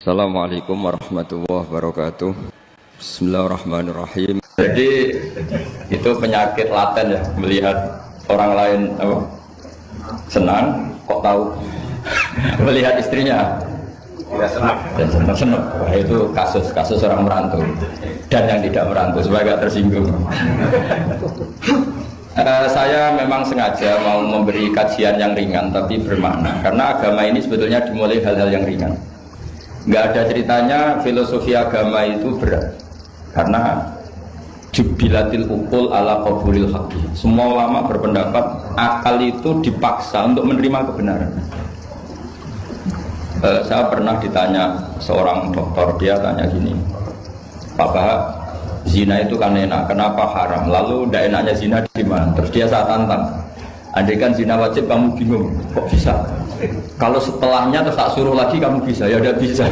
Assalamualaikum warahmatullahi wabarakatuh. Bismillahirrahmanirrahim. Jadi itu penyakit laten ya, melihat orang lain senang, kok tahu melihat istrinya dan senang. Wah, itu kasus orang merantau dan yang tidak merantau supaya gak tersinggung. Saya memang sengaja mau memberi kajian yang ringan tapi bermakna, karena agama ini sebetulnya dimulai hal-hal yang ringan. Nggak ada ceritanya filosofi agama itu berat, karena jubilatil ukul ala qabulil haqqi. Semua ulama berpendapat akal itu dipaksa untuk menerima kebenaran. Saya pernah ditanya seorang dokter, dia tanya gini, Pak, zina itu kan enak, kenapa haram? Lalu tidak enaknya zina di mana? Terus dia saya tantang, andai kan zina wajib kamu bingung, kok bisa? Kalau setelahnya terus tak suruh lagi kamu bisa, ya udah bisa.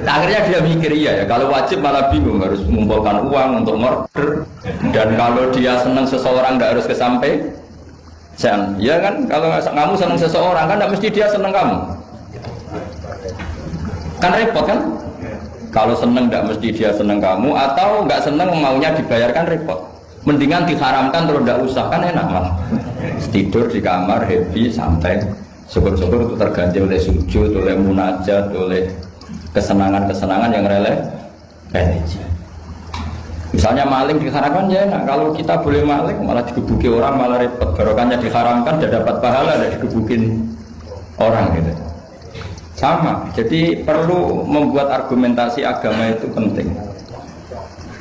Akhirnya dia mikir iya ya, kalau wajib malah bingung, harus mengumpulkan uang untuk murder. Dan kalau dia senang seseorang tidak harus kesampaian, ya kan? Kalau kamu senang seseorang kan tidak mesti dia senang kamu. Kan repot kan? Kalau senang tidak mesti dia senang kamu, atau nggak senang maunya dibayarkan repot. Mendingan diharamkan terus tidak usah, kan enak malah. Tidur di kamar happy santai, syukur-syukur itu terganti oleh sujud, oleh munajat, oleh kesenangan-kesenangan yang religi. Misalnya maling diharamkan ya enak, kalau kita boleh maling malah digebuki orang malah repot. Barokahnya diharamkan tidak dapat pahala, tidak digebukin orang gitu. Sama, jadi perlu membuat argumentasi agama itu penting.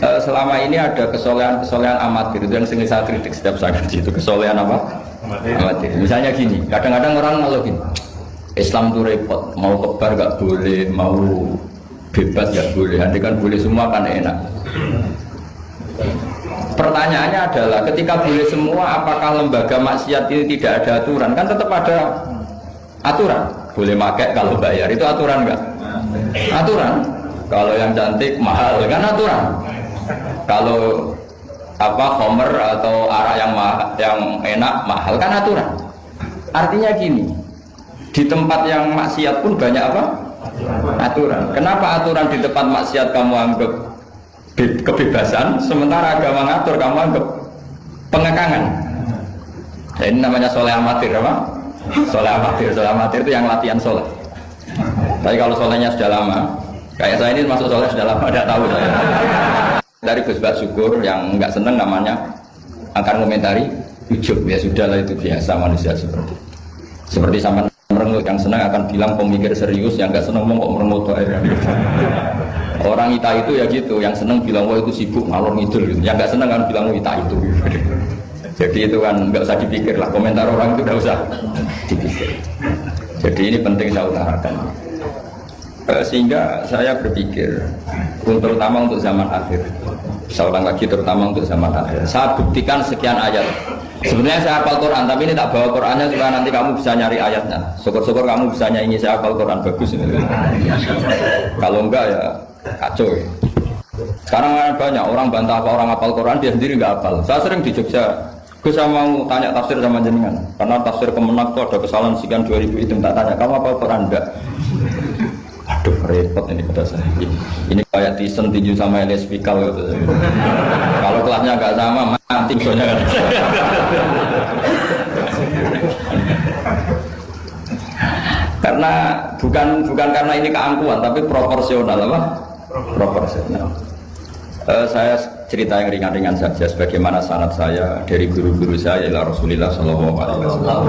Selama ini ada kesolehan amatir, itu yang sering saya kritik setiap saya ngaji, itu kesolehan apa? Amatir. Misalnya gini, kadang-kadang orang kalau gini, Islam itu repot, mau kebar gak boleh, mau bebas gak boleh, nanti kan boleh semua kan enak. Pertanyaannya adalah, ketika boleh semua, apakah lembaga maksiat ini tidak ada aturan? Kan tetap ada aturan. Boleh pakai kalau bayar, itu aturan enggak? Aturan. Kalau yang cantik mahal, kan aturan. Kalau homer atau arak yang enak mahal, kan aturan. Artinya gini, di tempat yang maksiat pun banyak apa? Aturan. Kenapa aturan di tempat maksiat kamu anggap kebebasan, sementara agama ngatur kamu anggap pengekangan? Nah, ini namanya soleh amatir apa? Soleh amatir itu yang latihan soleh. Tapi kalau solehnya sudah lama, kayak saya ini masuk soleh sudah lama, tidak tahu saya. Dari Gus Bak Syukur yang nggak seneng namanya akan komentari ujub, ya sudahlah itu biasa manusia seperti sama merengut. Yang senang akan bilang pemikir serius, yang nggak seneng mau kok merengut orang ita itu ya gitu, yang seneng bilang wah itu sibuk ngalor ngidul gitu, yang nggak seneng kan bilang wah ita itu. Jadi itu kan nggak usah dipikir lah, komentar orang itu nggak usah dipikir. Jadi ini penting saya utarakan. Sehingga saya berpikir, terutama untuk zaman akhir, saya ulang lagi, terutama untuk zaman akhir, saya buktikan sekian ayat. Sebenarnya saya hafal Quran, tapi ini tak bawa Qurannya supaya nanti kamu bisa nyari ayatnya. Syukur-syukur kamu bisa nyanyi saya hafal Quran, bagus ini. Kalau enggak ya kacau ya. Sekarang banyak orang bantah apa orang hafal Quran, dia sendiri enggak hafal. Saya sering di Jogja, saya mau tanya tafsir sama jenengan, karena tafsir Kemenak itu ada kesalahan sekian 2000 itu, tak tanya kamu hafal Quran enggak? Aduh repot ini pada saya. Ini kayak Tyson tinju sama Elias Pikal gitu. Kalau kelasnya nggak sama mati soalnya kan. Karena bukan karena ini keangkuhan, tapi proporsional apa? Proporsional. Saya cerita yang ringan-ringan saja, sebagaimana sanad saya dari guru-guru saya ila Rasulullah Shallallahu Alaihi Wasallam.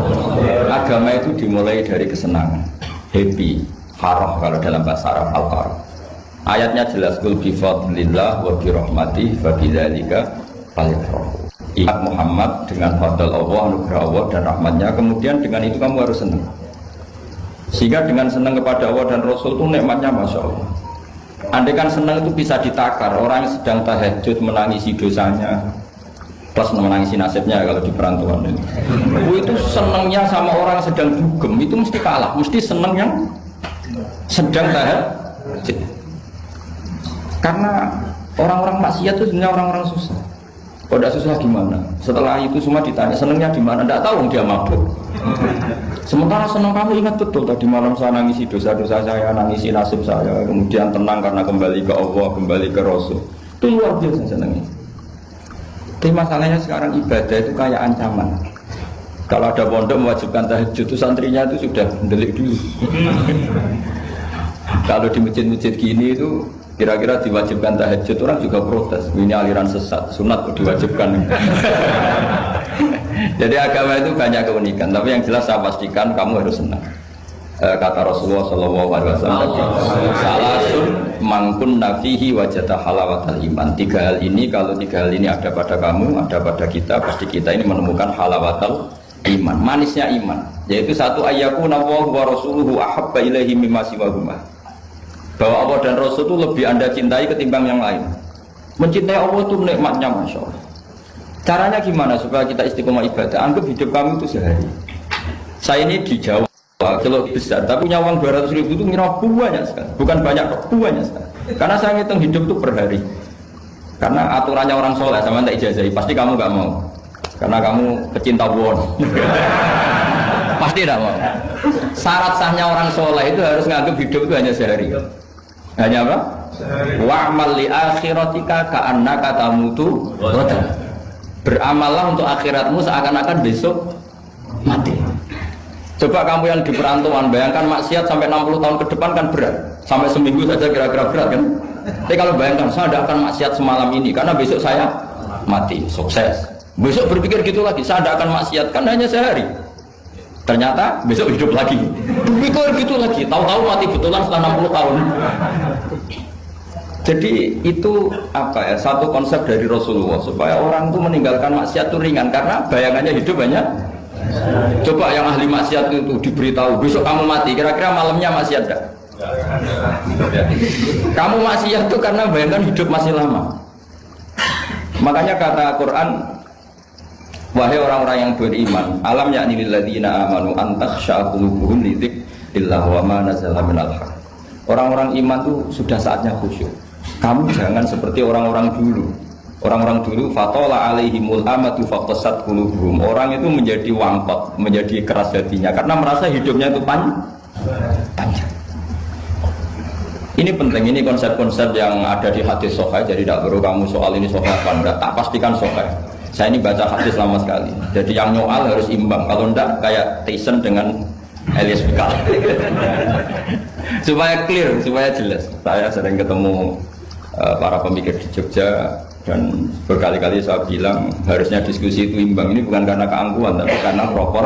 Agama itu dimulai dari kesenangan, happy. Farah kalau dalam bahasa Arab al-farah. Ayatnya jelas, qul bi fadlillah wa bi rahmatihi fa bidzalika falyafrahu. Ingat Muhammad dengan fadl Allah, anugerah Allah dan rahmatnya, kemudian dengan itu kamu harus senang. Sehingga dengan senang kepada Allah dan Rasul itu nikmatnya Masya Allah. Andai kan senang itu bisa ditakar, orang yang sedang tahajud menangisi dosanya plus menangisi nasibnya kalau di perantauan ini. Itu senangnya sama orang sedang dugem itu mesti kalah, mesti senang yang sedang tahajud. Karena orang-orang maksiat itu sebenarnya orang-orang susah. Kalau tidak susah gimana? Setelah itu semua ditanya senangnya di mana? Tidak tahu dia mabuk. Sementara senang kamu ingat betul tadi malam saya nangisi dosa-dosa saya, nangisi nasib saya, kemudian tenang karena kembali ke Allah, kembali ke Rasul. Itu luar biasa senangnya. Tapi masalahnya sekarang ibadah itu kayak ancaman. Kalau ada pondok mewajibkan tahajud itu santrinya itu sudah mendelik dulu. Kalau di masjid-masjid gini itu kira-kira diwajibkan tahajud orang juga protes. Ini aliran sesat, sunat diwajibkan. Jadi agama itu banyak keunikan, tapi yang jelas saya pastikan kamu harus senang. Kata Rasulullah SAW, salasun mangkun nafihi wajata halawatal iman. 3 hal ini, kalau 3 hal ini ada pada kamu, ada pada kita, pasti kita ini menemukan halawatal iman, manisnya iman. Yaitu satu, ayyakuna Allahu wa rasuluhu ahabba ilaihi mimma siwahuma. Bahwa Allah dan Rasul itu lebih Anda cintai ketimbang yang lain. Mencintai Allah itu nikmatnya Masya Allah. Caranya gimana supaya kita istiqomah ibadah? Anggap hidup kami itu sehari. Saya ini di Jawa, kalau besar, tapi punya uang 200.000 itu ngira banyak sekali. Bukan banyak, banyak sekali. Karena saya ngitung hidup itu per hari. Karena aturannya orang soleh, sama tak ijazahi, pasti kamu gak mau. Karena kamu pecinta won. Pasti tidak mau. Syarat sahnya orang soleh itu harus nganggap hidup itu hanya sehari. Hanya apa? Wa'mal li akhiratika ka'annaka tamutu ghadan. Beramallah untuk akhiratmu seakan-akan besok mati. Coba kamu yang di perantauan, bayangkan maksiat sampai 60 tahun ke depan kan berat. Sampai seminggu saja kira-kira berat kan. Tapi kalau bayangkan saya tidak akan maksiat semalam ini karena besok saya mati, sukses. Besok berpikir gitu lagi, saya tidak akan maksiat kan hanya sehari. Ternyata besok hidup lagi. Berpikir gitu lagi, tahu-tahu mati betulan setelah 60 tahun. Jadi itu apa ya, satu konsep dari Rasulullah supaya orang itu meninggalkan maksiat itu ringan karena bayangannya hidup banyak. Coba yang ahli maksiat itu diberitahu besok kamu mati, kira-kira malamnya maksiat enggak? Kamu maksiat itu karena bayangkan hidup masih lama. Makanya kata Quran, wahai orang-orang yang beriman, alam yakni lil ladzina amanu an takhsha qulubuhum li dzikrillah wa ma nazala minal haq. Orang-orang iman itu sudah saatnya khusyuk. Kamu jangan seperti orang-orang dulu. Orang-orang dulu fatola alaihimul amatu faqasat qulubuhum. Orang itu menjadi wangkot, menjadi keras hatinya karena merasa hidupnya itu panjang. Ini penting, ini konsep-konsep yang ada di hadis sahih. Jadi tidak perlu kamu soal ini sahih apa enggak, tak pastikan sahih. Saya ini baca hadis lama sekali. Jadi yang nyoal harus imbang. Kalau enggak kayak Tyson dengan Elias Pikal. Supaya clear, supaya jelas. Saya sering ketemu para pemikir di Jogja dan berkali-kali saya bilang harusnya diskusi itu imbang. Ini bukan karena keangkuhan tapi karena proper.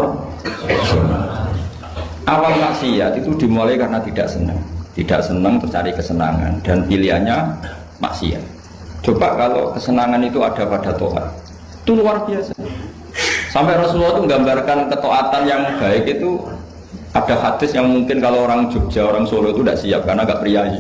Awal maksiat itu dimulai karena tidak senang tercari kesenangan dan pilihannya maksiat. Coba kalau kesenangan itu ada pada Tuhan, itu luar biasa. Sampai Rasulullah itu menggambarkan ketaatan yang baik itu. Ada hadis yang mungkin kalau orang Jogja, orang Solo itu tidak siap karena agak priayi.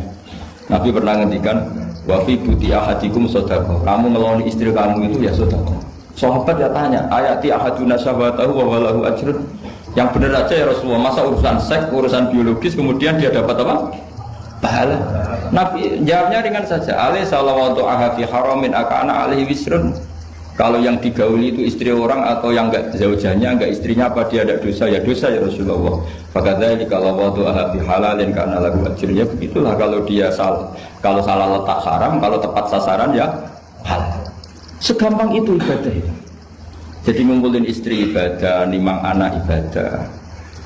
Nabi pernah ngendikan, wa fi buti ahadikum sedekah. Kamu ngeloni istri kamu itu ya sedekah. Sahabat ya tanya, ayati ahaduna syahwatahu wa walahu ajrun. Yang benar aja ya Rasulullah, masa urusan seks, urusan biologis kemudian dia dapat apa? Pahala. Nabi jawabnya ringan saja. Alaihi salawatu ahafi haramin akana alaihi wisrun. Kalau yang digauli itu istri orang atau yang enggak zaujanya, enggak istrinya, apa dia ada dosa? Ya dosa ya Rasulullah. Fakadzalika kalau wadu'a fi halalin kana lahu ajrun. Ya begitulah kalau dia salah. Kalau salah letak haram, kalau tepat sasaran ya halal. Segampang itu ibadah itu. Jadi ngumpulin istri ibadah, nimang anak ibadah,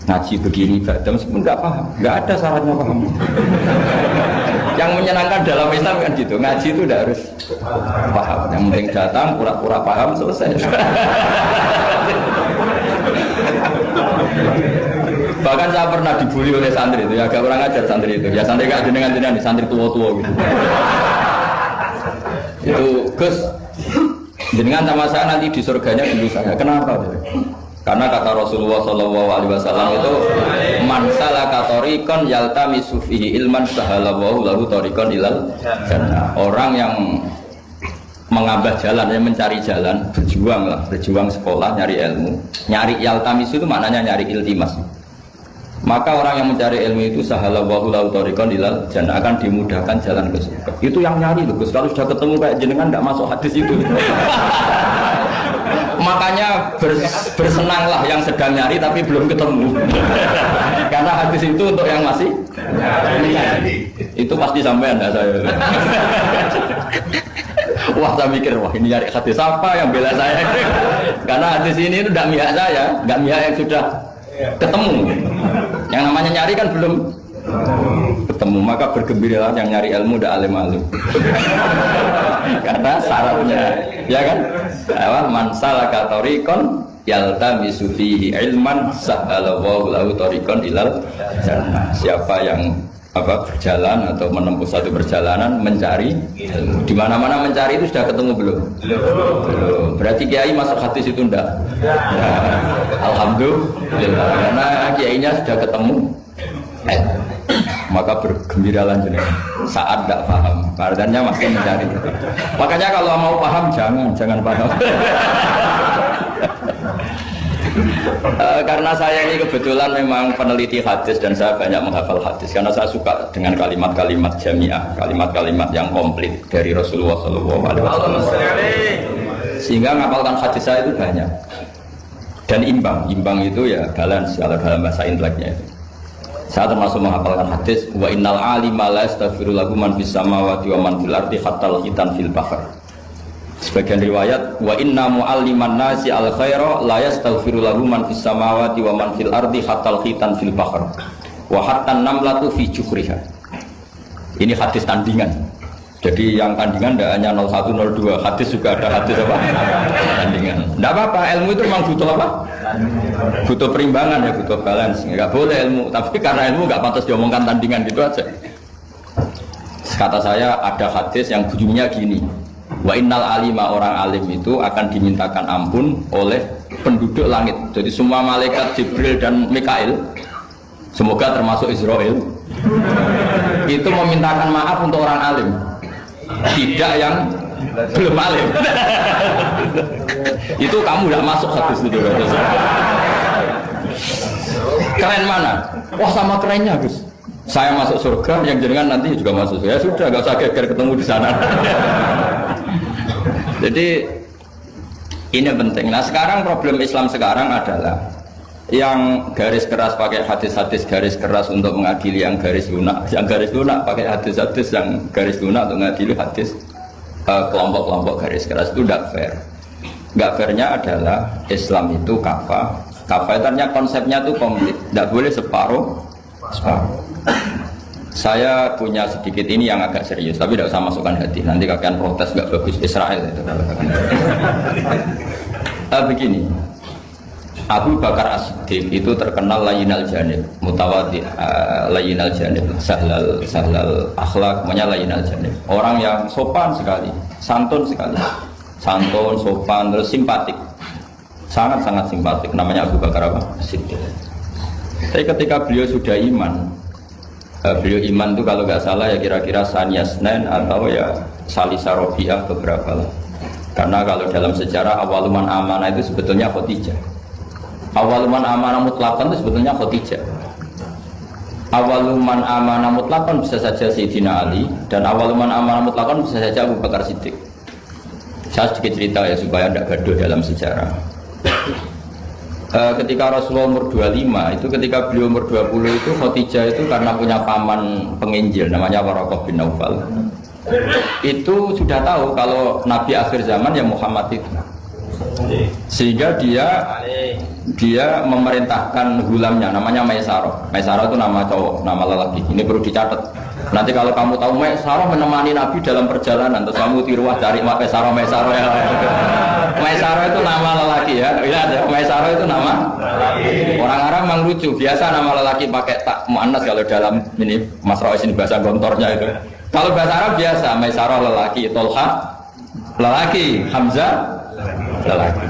ngaji begini ibadah, meskipun enggak paham, enggak ada syaratnya paham. Yang menyenangkan dalam Islam kan gitu, ngaji itu tidak harus paham, yang penting datang pura-pura paham selesai. Bahkan saya pernah dibully oleh santri itu, ya agak kurang ajar santri itu, ya santri gak jenengan santri tua-tua gitu. Itu Gus, jenengan sama saya nanti di surganya dulu saya. Kenapa? Karena kata Rasulullah SAW itu man salaka tariqan yaltamisu fihi ilman sahalallahu lahu tariqan ilal jannah. Orang yang mengambil jalan, yang mencari jalan, berjuang sekolah, nyari ilmu. Nyari yaltamisu itu maknanya nyari iltimas. Maka orang yang mencari ilmu itu sahalallahu lahu thariqan ilal jannah, akan dimudahkan jalan ke surga. Itu yang nyari loh Gus. Kalau sudah ketemu kayak jenengan enggak masuk hadis itu. Makanya bersenanglah yang sedang nyari tapi belum ketemu. Karena hadis itu untuk yang masih nyari. Itu pasti sampai Anda saya. Wah saya mikir, wah ini nyari hadis apa yang bela saya. Karena hadis ini itu tidak mihak saya, tidak mihak yang sudah ketemu. Yang namanya nyari kan belum ketemu. Maka bergembiralah yang nyari ilmu udah alim-alim. Karena syaratnya ya kan, man salaka thariqan yaltamisu fihi ilman sahalallahu lahu thariqan ilal jannah. Siapa yang berjalan atau menempuh satu perjalanan mencari ilmu. Di mana-mana mencari itu sudah ketemu belum? Belum. Berarti kiai masuk hadis itu enggak? Alhamdulillah. Karena kiainya sudah ketemu. Maka bergembiralah jenengan saat tidak paham. Artinya masih mencari. Makanya kalau mau paham jangan paham. Karena saya ini kebetulan memang peneliti hadis dan saya banyak menghafal hadis karena saya suka dengan kalimat-kalimat jamiah, kalimat-kalimat yang komplit dari Rasulullah SAW. Sehingga ngapalkan hadis saya itu banyak dan imbang itu ya balance kalau dalam bahasa inteleknya itu. Saya termasuk menghafalkan hadis wa innal alima la yastaghfiru lahu man fis samawati wa man fil ardi hatta al-hitan fil bahr. Sebagian riwayat wa inna mu'alliman nasi al khaira la yastaghfiru lahu man fis samawati wa man fil ardi hatta al-hitan fil bahr wa hatta an-namlatu fi juhriha. Ini hadis tandingan. Jadi yang tandingan tidak hanya 01 02, hadis juga ada hadis apa? Tandingan. Tidak apa-apa, ilmu itu memang butuh apa? Butuh perimbangan ya, butuh balance. Enggak boleh ilmu, tapi karena ilmu enggak pantas diomongkan tandingan gitu aja. Kata saya ada hadis yang bunyinya gini. Wa innal alima, orang alim itu akan dimintakan ampun oleh penduduk langit. Jadi semua malaikat Jibril dan Mikail, semoga termasuk Israel, itu memintakan maaf untuk orang alim, tidak yang belum alim. Itu kamu tidak masuk hadis itu. Keren mana? Wah sama kerennya Gus. Saya masuk surga, yang jenengan nanti juga masuk. Ya sudah, nggak usah geger ketemu di sana. Jadi ini penting. Nah sekarang problem Islam sekarang adalah yang garis keras pakai hadis-hadis garis keras untuk mengadili yang garis lunak, yang garis lunak pakai hadis-hadis yang garis lunak untuk mengadili hadis kelompok-kelompok garis keras. Itu tidak fair. Nggak fairnya adalah Islam itu kafah. Kafah itu artinya konsepnya itu komplit, tidak boleh separuh. Saya punya sedikit ini yang agak serius, tapi tidak usah masukkan hati. Nanti kalian protes nggak bagus Israel itu. Begini, Abu Bakar As-Siddiq itu terkenal layyinal janib, mutawadi, layyinal janib, sahlal akhlak, namanya layyinal janib. Orang yang sopan sekali, santun sekali, santun, sopan, terus simpatik, sangat-sangat simpatik. Namanya Abu Bakar As-Siddiq. Tapi ketika beliau sudah iman, beliau iman itu kalau nggak salah ya kira-kira Saniyasnen atau ya Salisa Robiah beberapa lah. Karena kalau dalam sejarah awaluman amanah itu sebetulnya Khadijah. Awaluman amanah mutlakon itu sebetulnya Khadijah. Awaluman amanah mutlakon bisa saja Sayyidina Ali, dan awaluman amanah mutlakon bisa saja Abu Bakar Siddiq. Saya sedikit cerita ya supaya tidak gaduh dalam sejarah. Ketika Rasulullah umur 25 itu, ketika beliau umur 20 itu Khadijah itu karena punya paman penginjil namanya Waraqah bin Naufal, itu sudah tahu kalau Nabi akhir zaman ya Muhammad itu, sehingga dia memerintahkan hulamnya namanya Maisarah. Maisarah itu nama cowok, nama lelaki. Ini perlu dicatat. Nanti kalau kamu tahu Maisarah menemani Nabi dalam perjalanan, terus kamu tiruah cari Maisarah ya. Maisarah itu nama lelaki ya. Lihat ya, Maisarah itu nama lelaki. Orang Arab memang lucu, biasa nama lelaki pakai tak muannas kalau dalam ini Mas Rois ini bahasa gontornya itu. Kalau bahasa Arab biasa Maisarah lelaki, Tolha lelaki, Hamzah lelaki.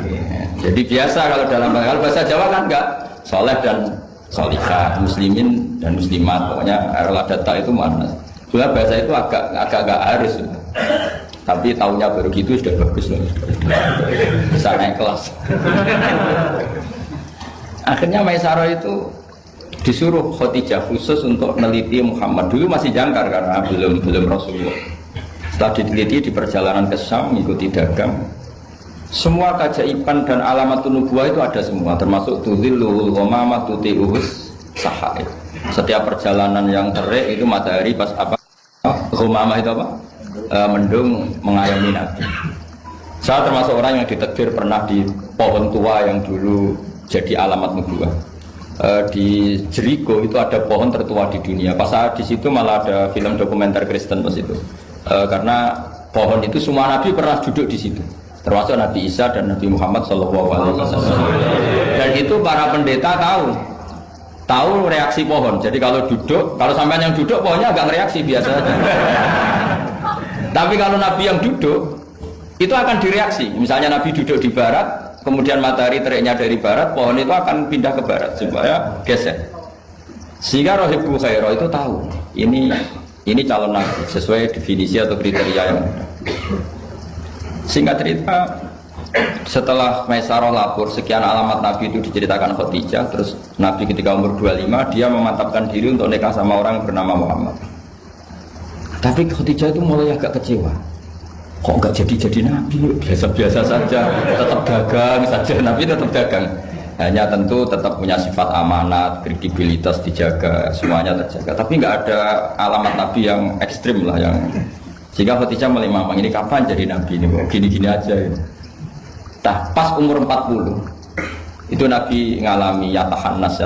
Jadi biasa kalau dalam bahasa Jawa kan enggak, soleh dan solihah, muslimin dan muslimat, pokoknya data itu mana. Sebenarnya bahasa itu agak harus, tapi tahunya baru gitu sudah bagus loh, bisa naik kelas. Akhirnya Maisarah itu disuruh Khadijah khusus untuk meneliti Muhammad. Dulu masih jangkar karena belum Rasulullah. Setelah diteliti di perjalanan ke Syam, mengikuti dagang, semua keajaiban dan alamat nubuwah itu ada semua, termasuk tuzillul ghamamah tuti'us sahaib. Setiap perjalanan yang terik itu matahari pas apa? Ghamamah itu apa? Mendung mengayomi Nabi. Saya termasuk orang yang ditakdir pernah di pohon tua yang dulu jadi alamat nubuwah. Di Jericho itu ada pohon tertua di dunia. Pas saat di situ malah ada film dokumenter Kristen pas itu. Karena pohon itu semua Nabi pernah duduk di situ, termasuk Nabi Isa dan Nabi Muhammad SAW. Dan itu para pendeta tahu reaksi pohon. Jadi kalau sampai yang duduk pohonnya agak reaksi biasa saja. Tapi kalau Nabi yang duduk itu akan direaksi. Misalnya Nabi duduk di barat, kemudian matahari teriknya dari barat, pohon itu akan pindah ke barat supaya geser. Sehingga Rohibul Khairah itu tahu ini calon Nabi sesuai definisi atau kriteria yang ada. Singkat cerita, setelah Maisarah lapor sekian alamat Nabi itu diceritakan Khadijah, terus Nabi ketika umur 25 dia memantapkan diri untuk nikah sama orang yang bernama Muhammad. Tapi Khadijah itu mulai agak kecewa. Kok enggak jadi Nabi? Biasa-biasa saja, tetap dagang saja. Nabi tetap dagang. Hanya tentu tetap punya sifat amanat, kredibilitas dijaga, semuanya terjaga. Tapi enggak ada alamat Nabi yang ekstrim lah yang sehingga Khadijah mulai mamang ini kapan jadi Nabi ini? Gini-gini aja ini. Nah, pas umur 40 itu Nabi ngalami yatahannas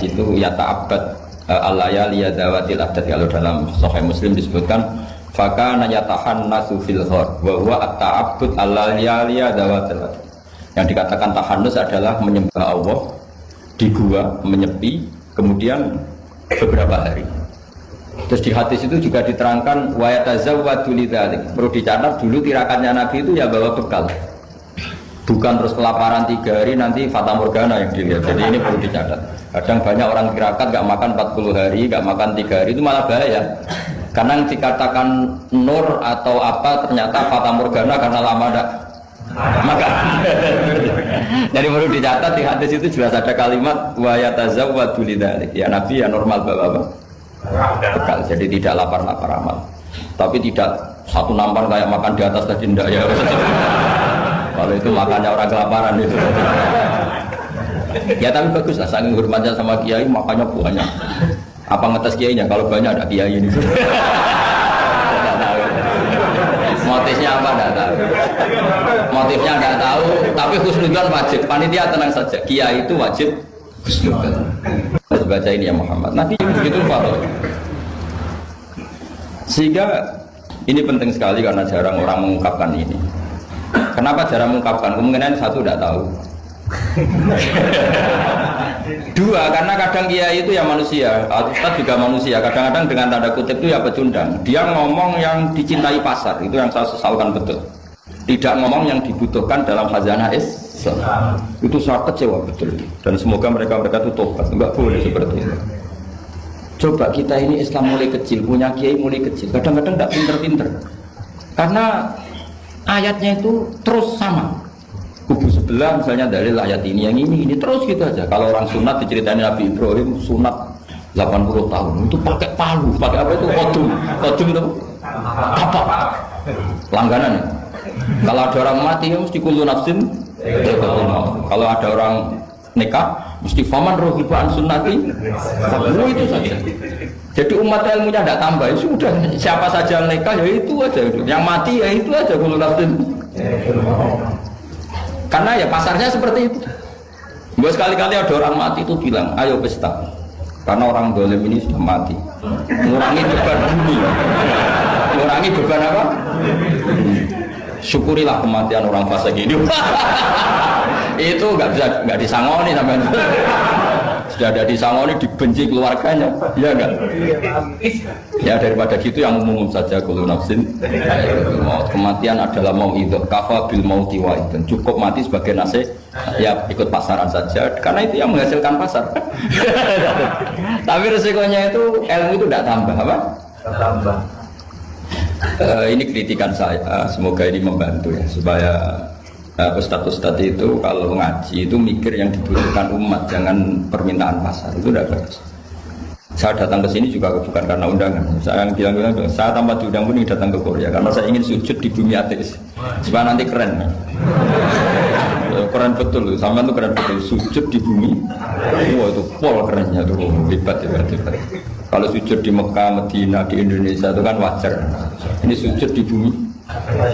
itu yata'abbad al-layali yadawatil adat. Kalau dalam Sahih Muslim disebutkan fakana yatahannasu fil ghar wa huwa at-ta'abbud al-layali yadawatil adat. Yang dikatakan tahannus adalah menyembah Allah di gua, menyepi, kemudian beberapa hari. Terus di hadis itu juga diterangkan wa yatazawwadu lidzalik. Perlu dicatat dulu tirakannya Nabi itu ya bawa bekal. Bukan terus kelaparan 3 hari nanti fata morgana yang dilihat. Jadi ini perlu dicatat. Kadang banyak orang tirakat gak makan 40 hari, gak makan 3 hari itu malah bahaya. Karena yang dikatakan nur atau apa ternyata fata morgana karena lama dak maka jadi perlu dicatat di hadis itu jelas ada kalimat wa yatazawwadu lidzalik. Ya Nabi ya normal bapak bekal, jadi tidak lapar-lapar amal. Tapi tidak satu nampan kayak makan di atas tadi ndak ya. Kalau itu makannya orang kelaparan itu. Ya tapi bagus lah, saking hormatnya sama kiai makannya banyak. Apa ngetes kiainya? Kalau banyak ada kiai ini. Motifnya apa enggak tahu. Motifnya enggak tahu, tapi husnudzon wajib. Panitia tenang saja. Kiai itu wajib husnudzon. Harus baca ini ya Muhammad. Nabi begitu Fatah. Sehingga ini penting sekali karena jarang orang mengungkapkan ini. Kenapa jarang mengungkapkan? Kemungkinan satu tidak tahu. Dua, karena kadang kiai itu ya manusia, Ustaz juga manusia. Kadang-kadang dengan tanda kutip itu ya pecundang. Dia ngomong yang dicintai pasar, itu yang saya sesalkan betul. Tidak ngomong yang dibutuhkan dalam khazanah Islam. Itu sangat kecewa betul. Dan semoga mereka itu tobat. Enggak boleh seperti itu. Coba kita ini Islam mulai kecil, punya kiai mulai kecil. Kadang-kadang tidak pinter-pinter. Karena ayatnya itu terus sama. Kubu sebelah misalnya dalil ayat ini, yang ini terus gitu aja. Kalau orang sunat diceritain Nabi Ibrahim sunat 80 tahun itu pakai palu, pakai apa itu kodum itu apa langganan ya. Kalau ada orang mati ya mesti kullu nafsin. Kalau ada orang nikah mesti faman rohibaan sunnati. Itu saja. Jadi umat ilmunya tidak tambah, sudah siapa saja yang nikah ya itu aja, yang mati ya itu aja kullu nafsin. Karena ya pasarnya seperti itu. Gue sekali-kali ada orang mati itu bilang, ayo pesta. Karena orang dolim ini sudah mati. Mengurangi beban bumi. Mengurangi beban apa? Syukurilah kematian orang fasik ini. Itu nggak disangoni sampai. Sudah ada disangoni dibenci keluarganya, ya enggak? Ya daripada gitu yang umum saja kullu nafsin kematian adalah mau itu kafa bil mauti wa itu cukup mati sebagai nasib ya ikut pasaran saja karena itu yang menghasilkan pasar. Tapi resikonya itu ilmu itu tidak tambah apa? Tambah. Ini kritikan saya, semoga ini membantu ya supaya ustadz itu kalau ngaji itu mikir yang dibutuhkan umat, jangan permintaan pasar, itu tidak bagus. Saya datang ke sini juga bukan karena undangan. Saya bilang saya tanpa diundang pun datang ke Korea karena saya ingin sujud di bumi ateis. Supaya nanti keren. Keren betul, sampai itu keren betul. Sujud di bumi, wah itu pol kerennya tuh, hebat. Kalau sujud di Mekah, Medina, di Indonesia itu kan wajar. Ini sujud di bumi.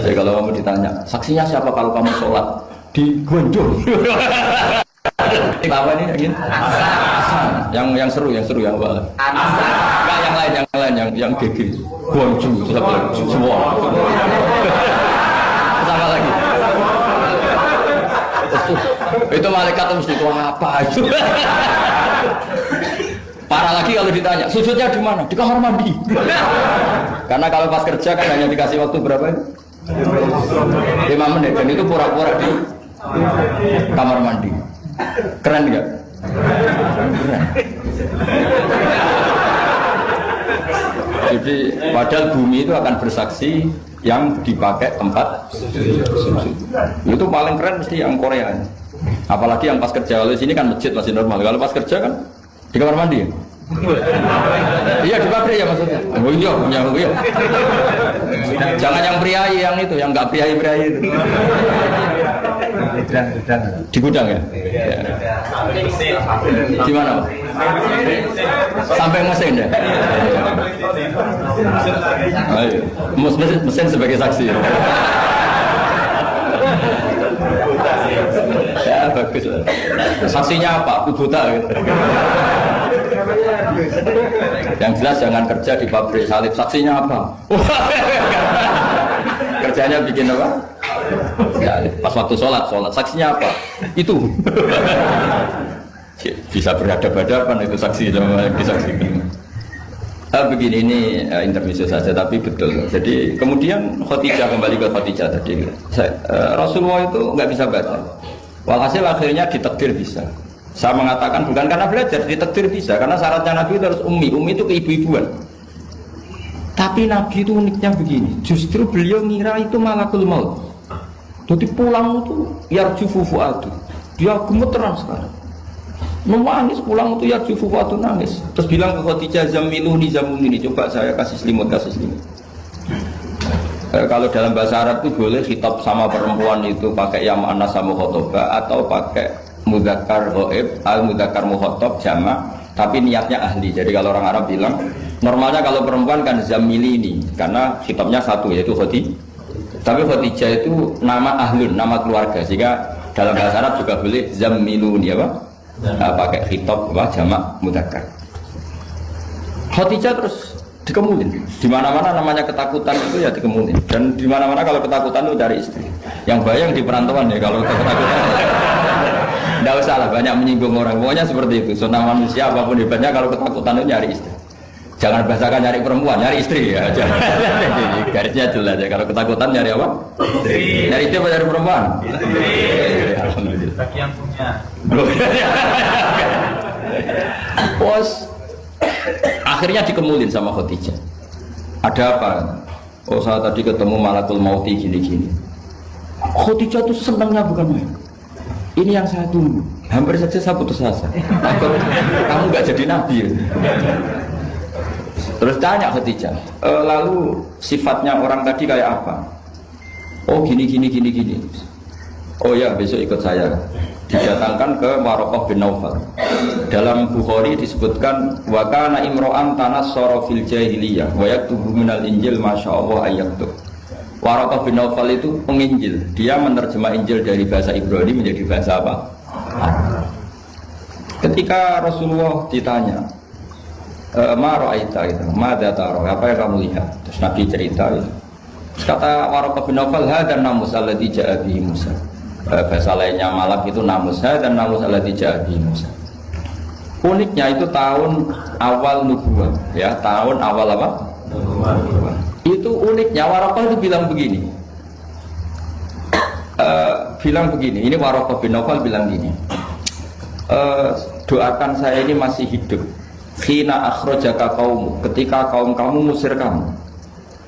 Jadi kalau kamu ditanya, saksinya siapa kalau kamu sholat di Gondol? Apa ini ingin? Yang seru yang apa? Enggak yang lain yang GG. Guangzhou semua. Sama lagi. Itu malaikat mesti itu apa itu? Parah lagi kalau ditanya, sujudnya di mana? Di kamar mandi. Karena kalau pas kerja kan hanya dikasih waktu berapa itu? 5 menit dan itu pura-pura di kamar mandi. Keren nggak? Keren. Jadi padahal bumi itu akan bersaksi yang dipakai tempat sujud. Itu paling keren mesti yang Korea. Apalagi yang pas kerja. Kalau sini kan masjid masih normal. Kalau pas kerja kan di kamar mandi. Iya di pabrik ya maksudnya. Oh iya. Jangan yang priai yang itu, yang nggak priai itu. Di gudang ya? Di mana? Sampai mesin ya? Ayo, mesin sebagai saksi. Ya bagus. Saksinya apa? Buta gitu. Yang jelas jangan kerja di pabrik salib. Saksinya apa? Kerjanya bikin apa? Ya, pas waktu sholat saksinya apa? Itu bisa berhadapan-hadapan itu saksi sama disaksikan. Begini ini intermezzo saja tapi betul. Jadi kemudian Khadijah kembali ke Khadijah tadi. Rasulullah itu nggak bisa baca. Walhasil akhirnya ditakdir bisa. Saya mengatakan bukan karena belajar, ditakdir bisa karena syaratnya Nabi itu harus ummi itu keibu-ibuan. Tapi Nabi itu uniknya begini, justru beliau ngira itu malakul maut. Jadi pulang itu yarju fufuatu, dia gemeteran sekarang. Nangis pulang itu yarju fufuatu nangis. Terus bilang ke Khadijah zamiluni, coba saya kasih selimut. Kalau dalam bahasa Arab itu boleh khitab sama perempuan itu pakai ya mu'annas sama khotoba atau pakai mudzakkar ghaib al-mudzakkar mukhatab jamak tapi niatnya ahli. Jadi kalau orang Arab bilang normalnya kalau perempuan kan zamili ini karena khitabnya satu yaitu Khadijah. Tapi Khadijah itu nama ahlun, nama keluarga. Sehingga dalam bahasa Arab juga boleh zamiluni apa? Pakai khitab apa jamak mudzakkar. Khadijah terus dikemulin. Di mana-mana namanya ketakutan itu ya dikemulin. Dan di mana-mana kalau ketakutan itu cari istri. Yang bayang di perantauan ya kalau ketakutan. Tidak usah lah banyak menyinggung orang. Pokoknya seperti itu. Sunnah manusia apapun hebatnya kalau ketakutan itu nyari istri. Jangan bahasakan nyari perempuan, nyari istri ya. Garisnya jelas ya. Kalau ketakutan nyari apa? Istri. Nyari istri apa nyari perempuan? Istri. Alhamdulillah. Bagi yang punya. Bos. Akhirnya dikemulin sama Khadijah. Ada apa? Oh saya tadi ketemu malakul mauti gini-gini. Khadijah itu senangnya bukan main. Ini yang saya tunggu. Hampir saja saya putus asa. Kamu nggak jadi nabi. Terus tanya Khadijah, lalu sifatnya orang tadi kayak apa? Oh gini. Oh ya besok ikut saya. Didatangkan ke Waraqah bin Naufal. Dalam Bukhari disebutkan wa kana imro'an tanassara fil jahiliyah wa yaktubu minal injil masyaallah ayaktub. Waraqah bin Naufal itu penginjil. Dia menerjemah Injil dari bahasa Ibrani menjadi bahasa apa? Ketika Rasulullah ditanya, ma ra'aita itu, madza tara? Apa yang kamu lihat? Terus Nabi cerita itu. Kata Waraqah bin Naufal, hadan namus alladzi ja'a bihi Musa. Bahasa lainnya malak itu namusha dan namus alladzi ja'a bihi Musa. Uniknya itu tahun awal nubuwah, ya tahun awal apa? Nubuwah. Itu uniknya Waraqah itu bilang begini. Ini Waraqah bin Naufal bilang gini. Doakan saya ini masih hidup. Khina akhrajaka qaum, ketika kaum kamu musir kamu.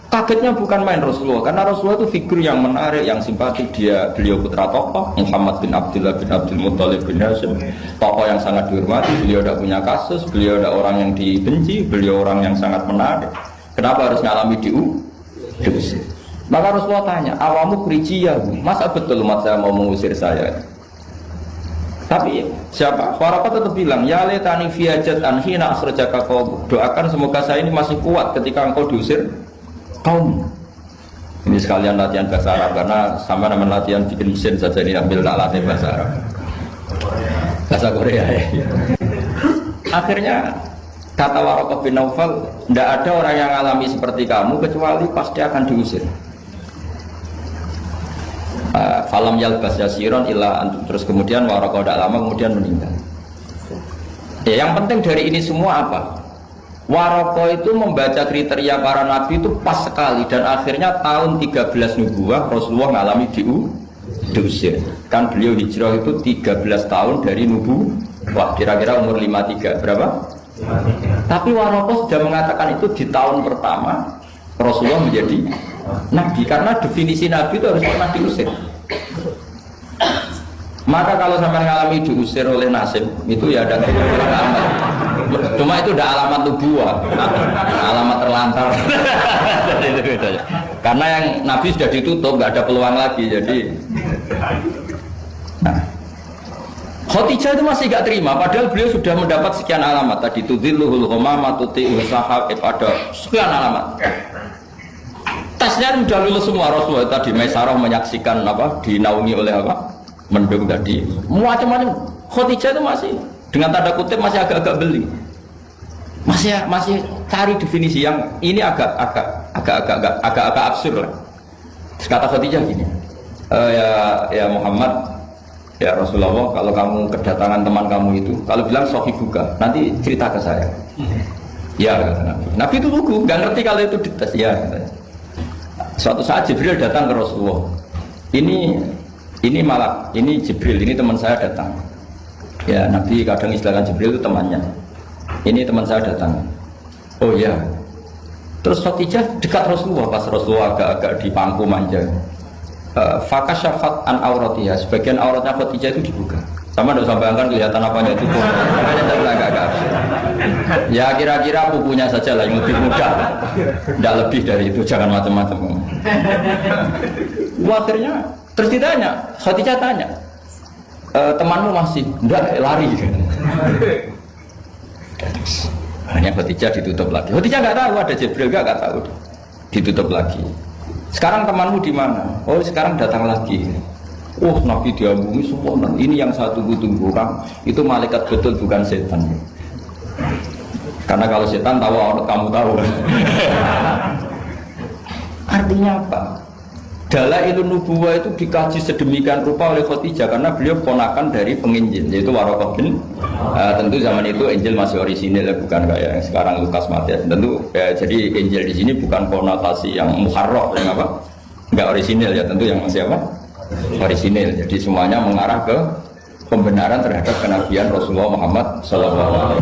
Kagetnya bukan main Rasulullah, karena Rasulullah itu figur yang menarik, yang simpatik. Beliau putra tokoh, Muhammad bin Abdullah bin Abdul Muttalib bin Hashim, tokoh yang sangat dihormati. Beliau tidak punya kasus, beliau tidak orang yang dibenci, beliau orang yang sangat menarik. Kenapa harus ngalami diusir? Maka Rasulullah tanya, awamu krijiyahu, masa betul umat saya mau mengusir saya? Tapi siapa? Waraqah tetap bilang, ya letani fiyajat anhina asrajaka qaum. Doakan semoga saya ini masih kuat ketika engkau diusir kaum. Ini sekalian latihan bahasa Arab, karena sama nama latihan bikin mesin saja ini ambil tak latih bahasa Arab, bahasa Korea ya. Akhirnya kata Waraqah bin Naufal, tidak ada orang yang alami seperti kamu kecuali pasti akan diusir. Falam yalbas yasiron illa antum. Terus kemudian Waraqah tidak lama kemudian meninggal. Ya, yang penting dari ini semua apa? Waraqah itu membaca kriteria para nabi itu pas sekali, dan akhirnya tahun 13 nubuwah Rasulullah mengalami diusir. Kan beliau hijrah itu 13 tahun dari nubuwah, kira-kira umur 53 berapa? 53. Tapi Waraqah sudah mengatakan itu di tahun pertama Rasulullah menjadi nabi, karena definisi nabi itu harus pernah diusir. Maka kalau sampai mengalami diusir oleh nasib itu ya ada alamat. Cuma itu udah alamat nubuwah, alamat terlantar. Itu bedanya. Karena yang nabi sudah ditutup, nggak ada peluang lagi. Jadi, nah, Khadijah itu masih nggak terima, padahal beliau sudah mendapat sekian alamat tadi. Tudzilluhul ghamamah tuti'u sahab, ada sekian alamat. Tesnya sudah lulus semua. Rasulullah tadi Maisarah menyaksikan apa, dinaungi oleh apa, mendung tadi, macam-macam. Khadijah itu masih dengan tanda kutip masih agak-agak beli, masih cari definisi yang ini agak absurd lah. Kata Khadijah gini, ya Muhammad, ya Rasulullah, kalau kamu kedatangan teman kamu itu, kalau bilang sohibuka, nanti cerita ke saya. Ya kata Nabi. Nabi itu lugu, nggak ngerti kalau itu dites. Ya katanya. Suatu saat Jibril datang ke Rasulullah. Ini malah, ini Jibril, ini teman saya datang. Ya Nabi kadang istilahkan Jibril itu temannya. Ini teman saya datang. Oh ya. Terus Khadijah dekat Rasulullah, pas Rasulullah agak-agak di pangku manja. Fakasyafat an auratiha, sebagian auratnya Khadijah itu dibuka. Sama tidak usah bayangkan kelihatan apanya itu. Agak-agak. Ya kira-kira pupunya saja lah yang lebih mudah. Tidak lebih dari itu, jangan macam-macam. Akhirnya terus ditanya, Khadijah tanya, temanmu masih? Enggak, lari. Hanya Khadijah ditutup lagi. Khadijah nggak tahu ada Jibril, nggak tahu. Ditutup lagi. Sekarang temanmu di mana? Oh sekarang datang lagi. Oh Nabi diambungi semua. Ini yang saya tunggu-tunggu, orang itu malaikat betul, bukan setan. Karena kalau setan tahu, kamu tahu. Artinya apa? Dalailun nubuwah itu dikaji sedemikian rupa oleh Khadijah karena beliau ponakan dari penginjil, yaitu Waraqah bin. Tentu zaman itu Injil masih orisinil, bukan kayak yang sekarang Lukas Matius. Tentu jadi Injil di sini bukan konotasi yang muharraf, yang apa? Enggak orisinil ya, tentu yang masih apa? Orisinil. Jadi semuanya mengarah ke pembenaran terhadap kenabian Rasulullah Muhammad SAW.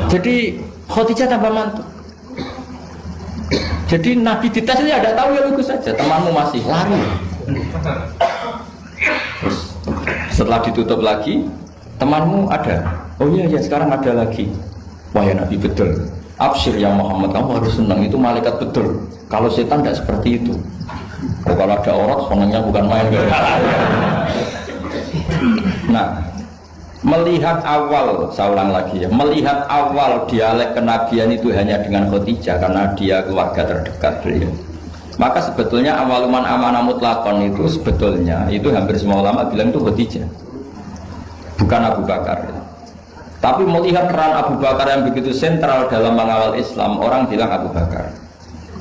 Jadi Khadijah tambah mantu. Jadi Nabi dites saja ada tahu, ya lugu saja. Temanmu masih lari. Terus, setelah ditutup lagi, temanmu ada. Oh iya ya sekarang ada lagi. Wah ya Nabi betul. Absyir ya Muhammad, kamu harus senang, itu malaikat betul. Kalau setan tidak seperti itu. Oh, kalau ada orang senangnya bukan main. Nah, melihat awal, saya ulang lagi ya, melihat awal dialek kenabian itu hanya dengan Khadijah karena dia keluarga terdekat beliau. Maka sebetulnya awaluman amanah mutlakon itu sebetulnya itu hampir semua ulama bilang itu Khadijah, bukan Abu Bakar. Tapi melihat peran Abu Bakar yang begitu sentral dalam mengawal Islam, orang bilang Abu Bakar.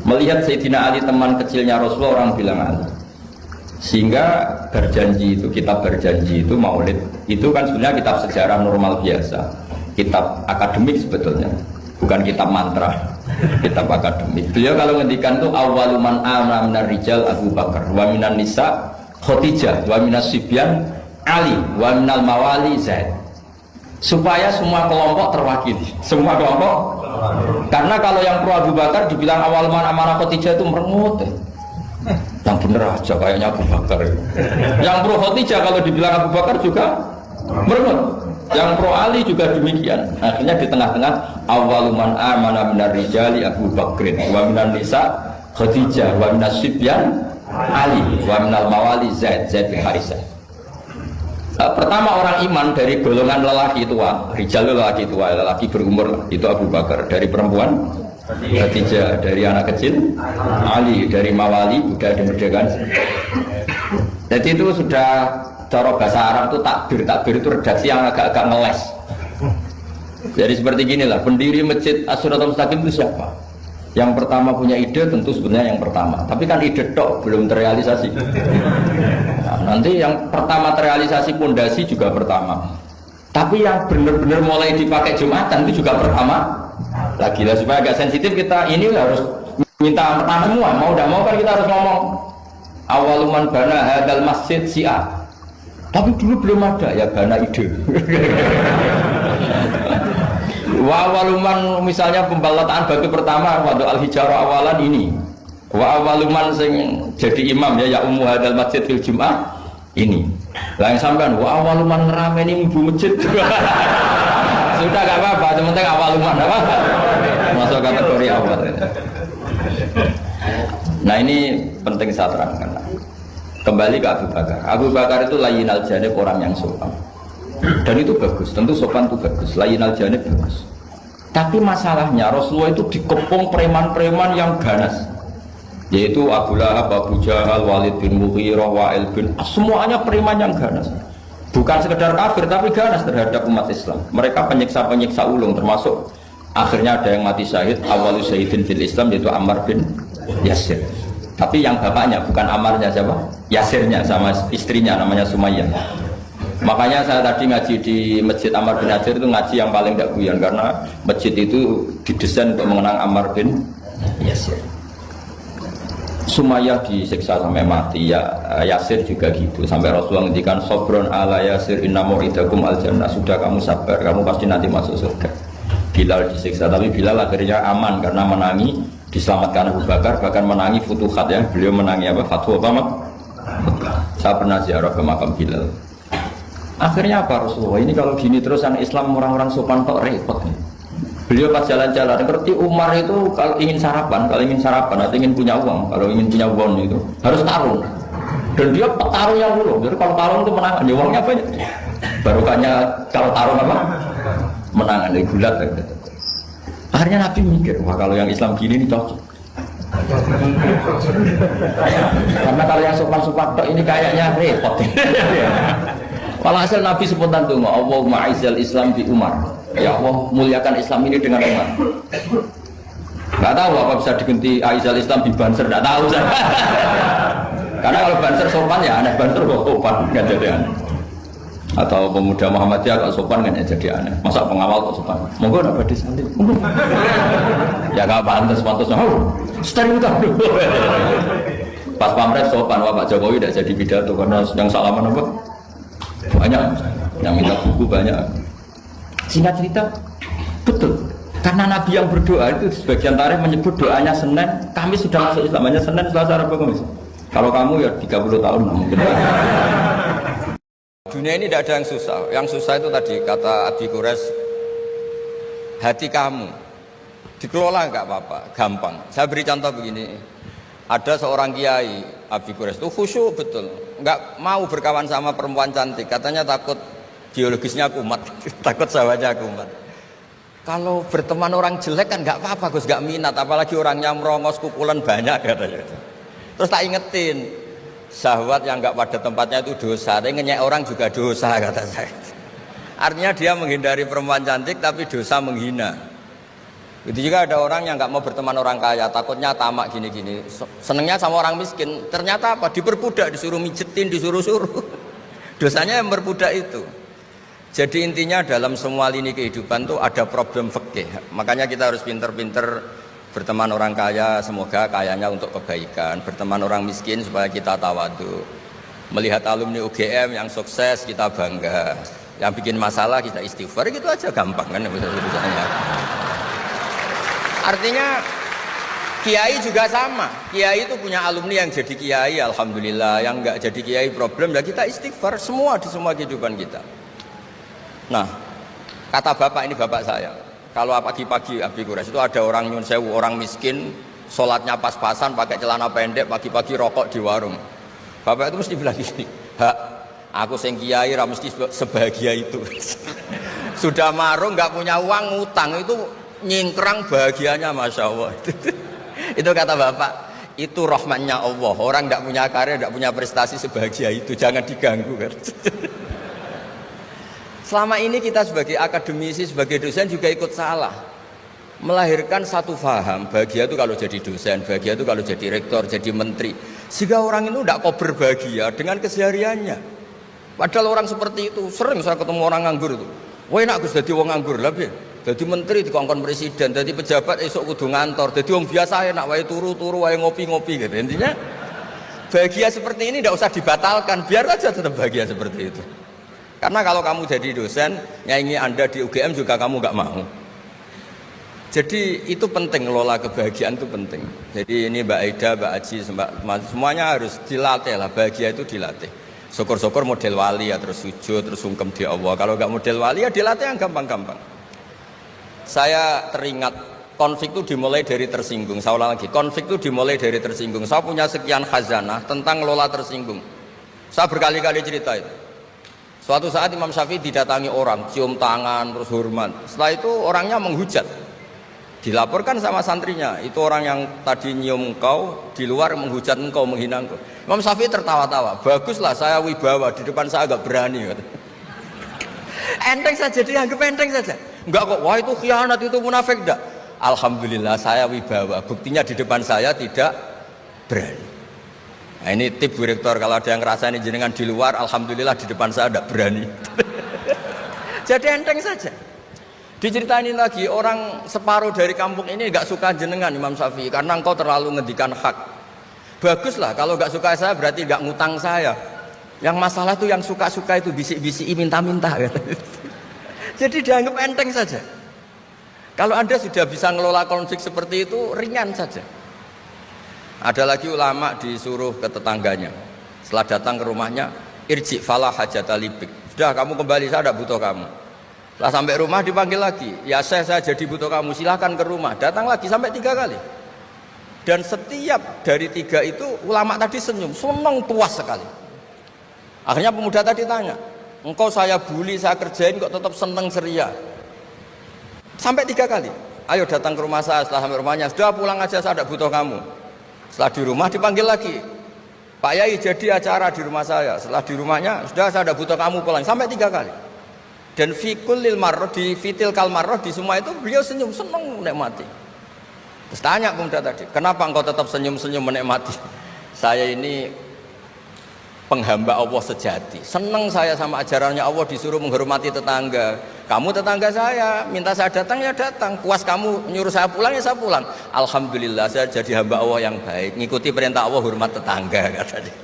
Melihat Sayyidina Ali teman kecilnya Rasulullah, orang bilang Ali. Sehingga berjanji itu, kitab berjanji itu, maulid itu kan sebenarnya kitab sejarah normal biasa, kitab akademik sebetulnya, bukan kitab mantra, kitab akademik. Beliau kalau ngendikan tuh awaluman amana minar rijal Abu Bakar, wa minan nisa Khadijah, wa minas sibyan Ali, wa minal mawali Zaid. supaya semua kelompok terwakili. Semua kelompok. Karena kalau yang pro Abu Bakar dibilang awal man amanah Khadijah itu merengut. Yang bener aja kayaknya Abu Bakar. Yang pro Khadijah kalau dibilang Abu Bakar juga merengut. Yang pro Ali juga demikian. Akhirnya di tengah-tengah awaluman amana minar rijali Abu Bakrin wa minan nisa Khadijah wa minas sibyan Ali wa minal mawali Zaid bin Harisah. Pertama orang iman dari golongan lelaki tua, rijal lelaki tua, lelaki berumur itu Abu Bakar. Dari perempuan Khadijah, dari anak kecil Ali, dari mawali budak dimerdekakan. Jadi itu sudah cara bahasa Arab itu takbir itu redaksi yang agak-agak ngeles. Jadi seperti ginilah, pendiri masjid As-Siratal Mustaqim itu siapa? Yang pertama punya ide tentu sebenarnya yang pertama, tapi kan ide tok belum terrealisasi. Nah, nanti yang pertama terrealisasi pondasi juga pertama, tapi yang benar-benar mulai dipakai Jumatan itu juga pertama. Lagi lah supaya agak sensitif kita ini harus minta pertama semua, mau tidak mau kan kita harus ngomong awaluman bana hadal masjid si'a. Tapi dulu belum ada ya bana ide. Wa awaluman misalnya pembalataan batu pertama waktu al-hijarah awalan ini. Wa awaluman sing jadi imam ya ummu hadal masjid fil jum'ah ini. Lah yang sampean wa awaluman ngerameni ibu masjid. Sudah enggak apa-apa, yang penting awaluman apa? Masuk kategori awal. Nah ini penting saya terangkan. Kembali ke Abu Bakar. Abu Bakar itu layyinal janib, orang yang sopan. Dan itu bagus, tentu sopan itu bagus. Layyinal janib bagus. Tapi masalahnya Rasulullah itu dikepung preman-preman yang ganas. Yaitu Abu Lahab, Abu Jahal, Walid bin Mughirah, Wa'il bin semuanya preman yang ganas. Bukan sekedar kafir tapi ganas terhadap umat Islam. Mereka penyiksa-penyiksa ulung, termasuk akhirnya ada yang mati syahid awalu syahidin fil Islam, yaitu Ammar bin Yasir. Tapi yang bapaknya bukan Ammarnya, siapa? Yasirnya sama istrinya namanya Sumayyah. Makanya saya tadi ngaji di Masjid Ammar bin Yasir itu ngaji yang paling tidak guyon, karena masjid itu didesain untuk mengenang Ammar bin Yasir. Sumayyah disiksa sampai mati, ya Yasir juga gitu, sampai Rasulullah ngendikan sobron ala Yasir inna mu'idakum al jannah, sudah kamu sabar, kamu pasti nanti masuk surga. Bilal disiksa, tapi Bilal akhirnya aman karena menangi, diselamatkan Abu Bakar, bahkan menangi futuhat ya, beliau menangi apa? Fatwa apa? Saya pernah ziarah ke makam Bilal. Akhirnya apa Rasulullah? Ini kalau gini terus anak Islam orang-orang sopan kok repot nih. Beliau pas jalan-jalan ngerti Umar itu kalau ingin sarapan atau ingin punya uang, kalau ingin punya uang itu harus tarung. Dan dia petarung yang dulu. Jadi kalau tarung itu menang, ya uangnya banyak. Barokahnya kalau tarung apa? Menangan dari gulat. Akhirnya Nabi mikir, wah kalau yang Islam gini ini cocok. Karena kalau yang sopan-sopan ini kayaknya repot. Walhasil Nabi spontan tuh, Allahumma aizal Islam bi Umar. Ya Allah muliakan Islam ini dengan Umar. Nggak tahu apa bisa diganti aizal Islam bi Banser, nggak tahu saya. Karena kalau Banser sopan ya aneh, Banser kok sopan nggak jadi aneh. Atau pemuda Muhammadiyah kalau sopan kan ya jadi aneh. Masa pengawal kok sopan? Monggo nak badhe salib. Ya nggak pantas. Steril kan. Pas pamres sopan, wah Pak Jokowi tidak jadi pidato karena yang salaman apa? Banyak, yang minta buku banyak. Singkat cerita, betul. Karena Nabi yang berdoa itu sebagian tarikh menyebut doanya Senin, Kamis sudah masuk Islam, hanya Senin, Selasa, Rabu, Kamis. Kalau kamu ya 30 tahun mungkin. Dunia ini tidak ada yang susah. Yang susah itu tadi kata Abi Quraisy, hati kamu dikelola nggak apa-apa, gampang. Saya beri contoh begini. Ada seorang kiai Abi Quraisy itu khusyuk betul, nggak mau berkawan sama perempuan cantik, katanya takut biologisnya kumat, takut sawahnya kumat. Kalau berteman orang jelek kan nggak apa-apa, Gus, nggak minat, apalagi orangnya merongos kukulan banyak katanya. Terus tak ingetin, syahwat yang nggak pada tempatnya itu dosa, tapi ngenyek orang juga dosa kata saya. Artinya dia menghindari perempuan cantik tapi dosa menghina. Itu juga ada orang yang nggak mau berteman orang kaya, takutnya tamak gini-gini, senengnya sama orang miskin. Ternyata apa? Diperbudak, disuruh mijetin, disuruh-suruh. Dosanya yang berbudak itu. Jadi intinya dalam semua lini kehidupan tuh ada problem fikih. Makanya kita harus pinter-pinter berteman orang kaya, semoga kayanya untuk kebaikan. Berteman orang miskin supaya kita tawadu. Melihat alumni UGM yang sukses kita bangga. Yang bikin masalah kita istighfar, gitu aja gampang kan urusannya. Artinya kiai juga sama. Kiai itu punya alumni yang jadi kiai, alhamdulillah. Yang enggak jadi kiai problem, dan kita istighfar semua di semua kehidupan kita. Nah, kata bapak, ini bapak saya. Kalau pagi-pagi Abi Quraisy itu ada orang nyun sewu, orang miskin, sholatnya pas-pasan, pakai celana pendek, pagi-pagi rokok di warung. Bapak itu mesti bilang gini, hak, aku sing kiai mesti sebahagia itu. Sudah marung, nggak punya uang, ngutang, itu nyingkrang bahagianya, masya Allah. Itu kata bapak, itu rahmatnya Allah. Orang nggak punya karya, nggak punya prestasi sebahagia itu, jangan diganggu kan. Selama ini kita sebagai akademisi, sebagai dosen juga ikut salah, melahirkan satu faham, bahagia itu kalau jadi dosen, bahagia itu kalau jadi rektor, jadi menteri, sehingga orang itu tidak kok berbahagia dengan kesehariannya. Padahal orang seperti itu sering saya ketemu orang nganggur itu, wah enak Gus jadi wong nganggur lah, jadi menteri dikongkon presiden, jadi pejabat esok kudu ngantor, jadi wong biasa enak, wae turu-turu, wae ngopi-ngopi gitu. Intinya bahagia seperti ini tidak usah dibatalkan, biar aja tetap bahagia seperti itu. Karena kalau kamu jadi dosen, nyanyi Anda di UGM juga kamu nggak mau. Jadi itu penting, ngelola kebahagiaan itu penting. Jadi ini Mbak Aida, Mbak Aji, semuanya harus dilatih lah, bahagia itu dilatih. Syukur-syukur model wali ya, terus sujud, terus sungkem di Allah. Kalau nggak model wali ya dilatih yang gampang-gampang. Saya teringat konflik itu dimulai dari tersinggung. Saya ulang lagi, konflik itu dimulai dari tersinggung. Saya punya sekian khazanah tentang ngelola tersinggung. Saya berkali-kali cerita itu. Suatu saat Imam Syafi'i didatangi orang, cium tangan, terus hormat. Setelah itu orangnya menghujat. Dilaporkan sama santrinya, itu orang yang tadi nyium engkau, di luar menghujat engkau, menghina engkau. Imam Syafi'i tertawa-tawa, baguslah saya wibawa, di depan saya agak berani. Enteng saja, dianggap enteng saja. Enggak kok, wah itu khianat, itu munafik, enggak. Alhamdulillah saya wibawa, buktinya di depan saya tidak berani. Nah, ini tip Bu Rektor, kalau ada yang ngerasa ini jenengan di luar, alhamdulillah di depan saya tidak berani. Jadi enteng saja. Diceritain lagi, orang separuh dari kampung ini nggak suka jenengan Imam Syafi'i karena engkau terlalu ngendikan hak. Baguslah, kalau nggak suka saya berarti nggak ngutang saya. Yang masalah tuh yang suka-suka itu bisik-bisik minta-minta. Jadi dianggap enteng saja. Kalau Anda sudah bisa ngelola konflik seperti itu, ringan saja. Ada lagi ulama disuruh ke tetangganya, setelah datang ke rumahnya, irji falah hajata libik, sudah kamu kembali, saya tidak butuh kamu. Setelah sampai rumah dipanggil lagi, ya saya jadi butuh kamu, silahkan ke rumah. Datang lagi sampai 3 kali. Dan setiap dari 3 itu ulama tadi senyum, senang, puas sekali. Akhirnya pemuda tadi tanya, engkau saya bully, saya kerjain kok tetap senang ceria. Sampai 3 kali, ayo datang ke rumah saya. Setelah sampai rumahnya, sudah pulang aja, saya tidak butuh kamu. Setelah di rumah dipanggil lagi, Pak Yai jadi acara di rumah saya. Setelah di rumahnya, sudah saya tidak butuh kamu, pulang. Sampai 3 kali. Dan fikul lil marroh, di fitil kal marroh, di semua itu beliau senyum, senang menikmati. Terus tanya pemuda tadi, kenapa engkau tetap senyum-senyum menikmati? Saya ini penghamba Allah sejati, senang saya sama ajarannya Allah, disuruh menghormati tetangga. Kamu tetangga saya, minta saya datang ya datang, puas kamu nyuruh saya pulang ya saya pulang. Alhamdulillah saya jadi hamba Allah yang baik, ngikuti perintah Allah, hormat tetangga, katanya.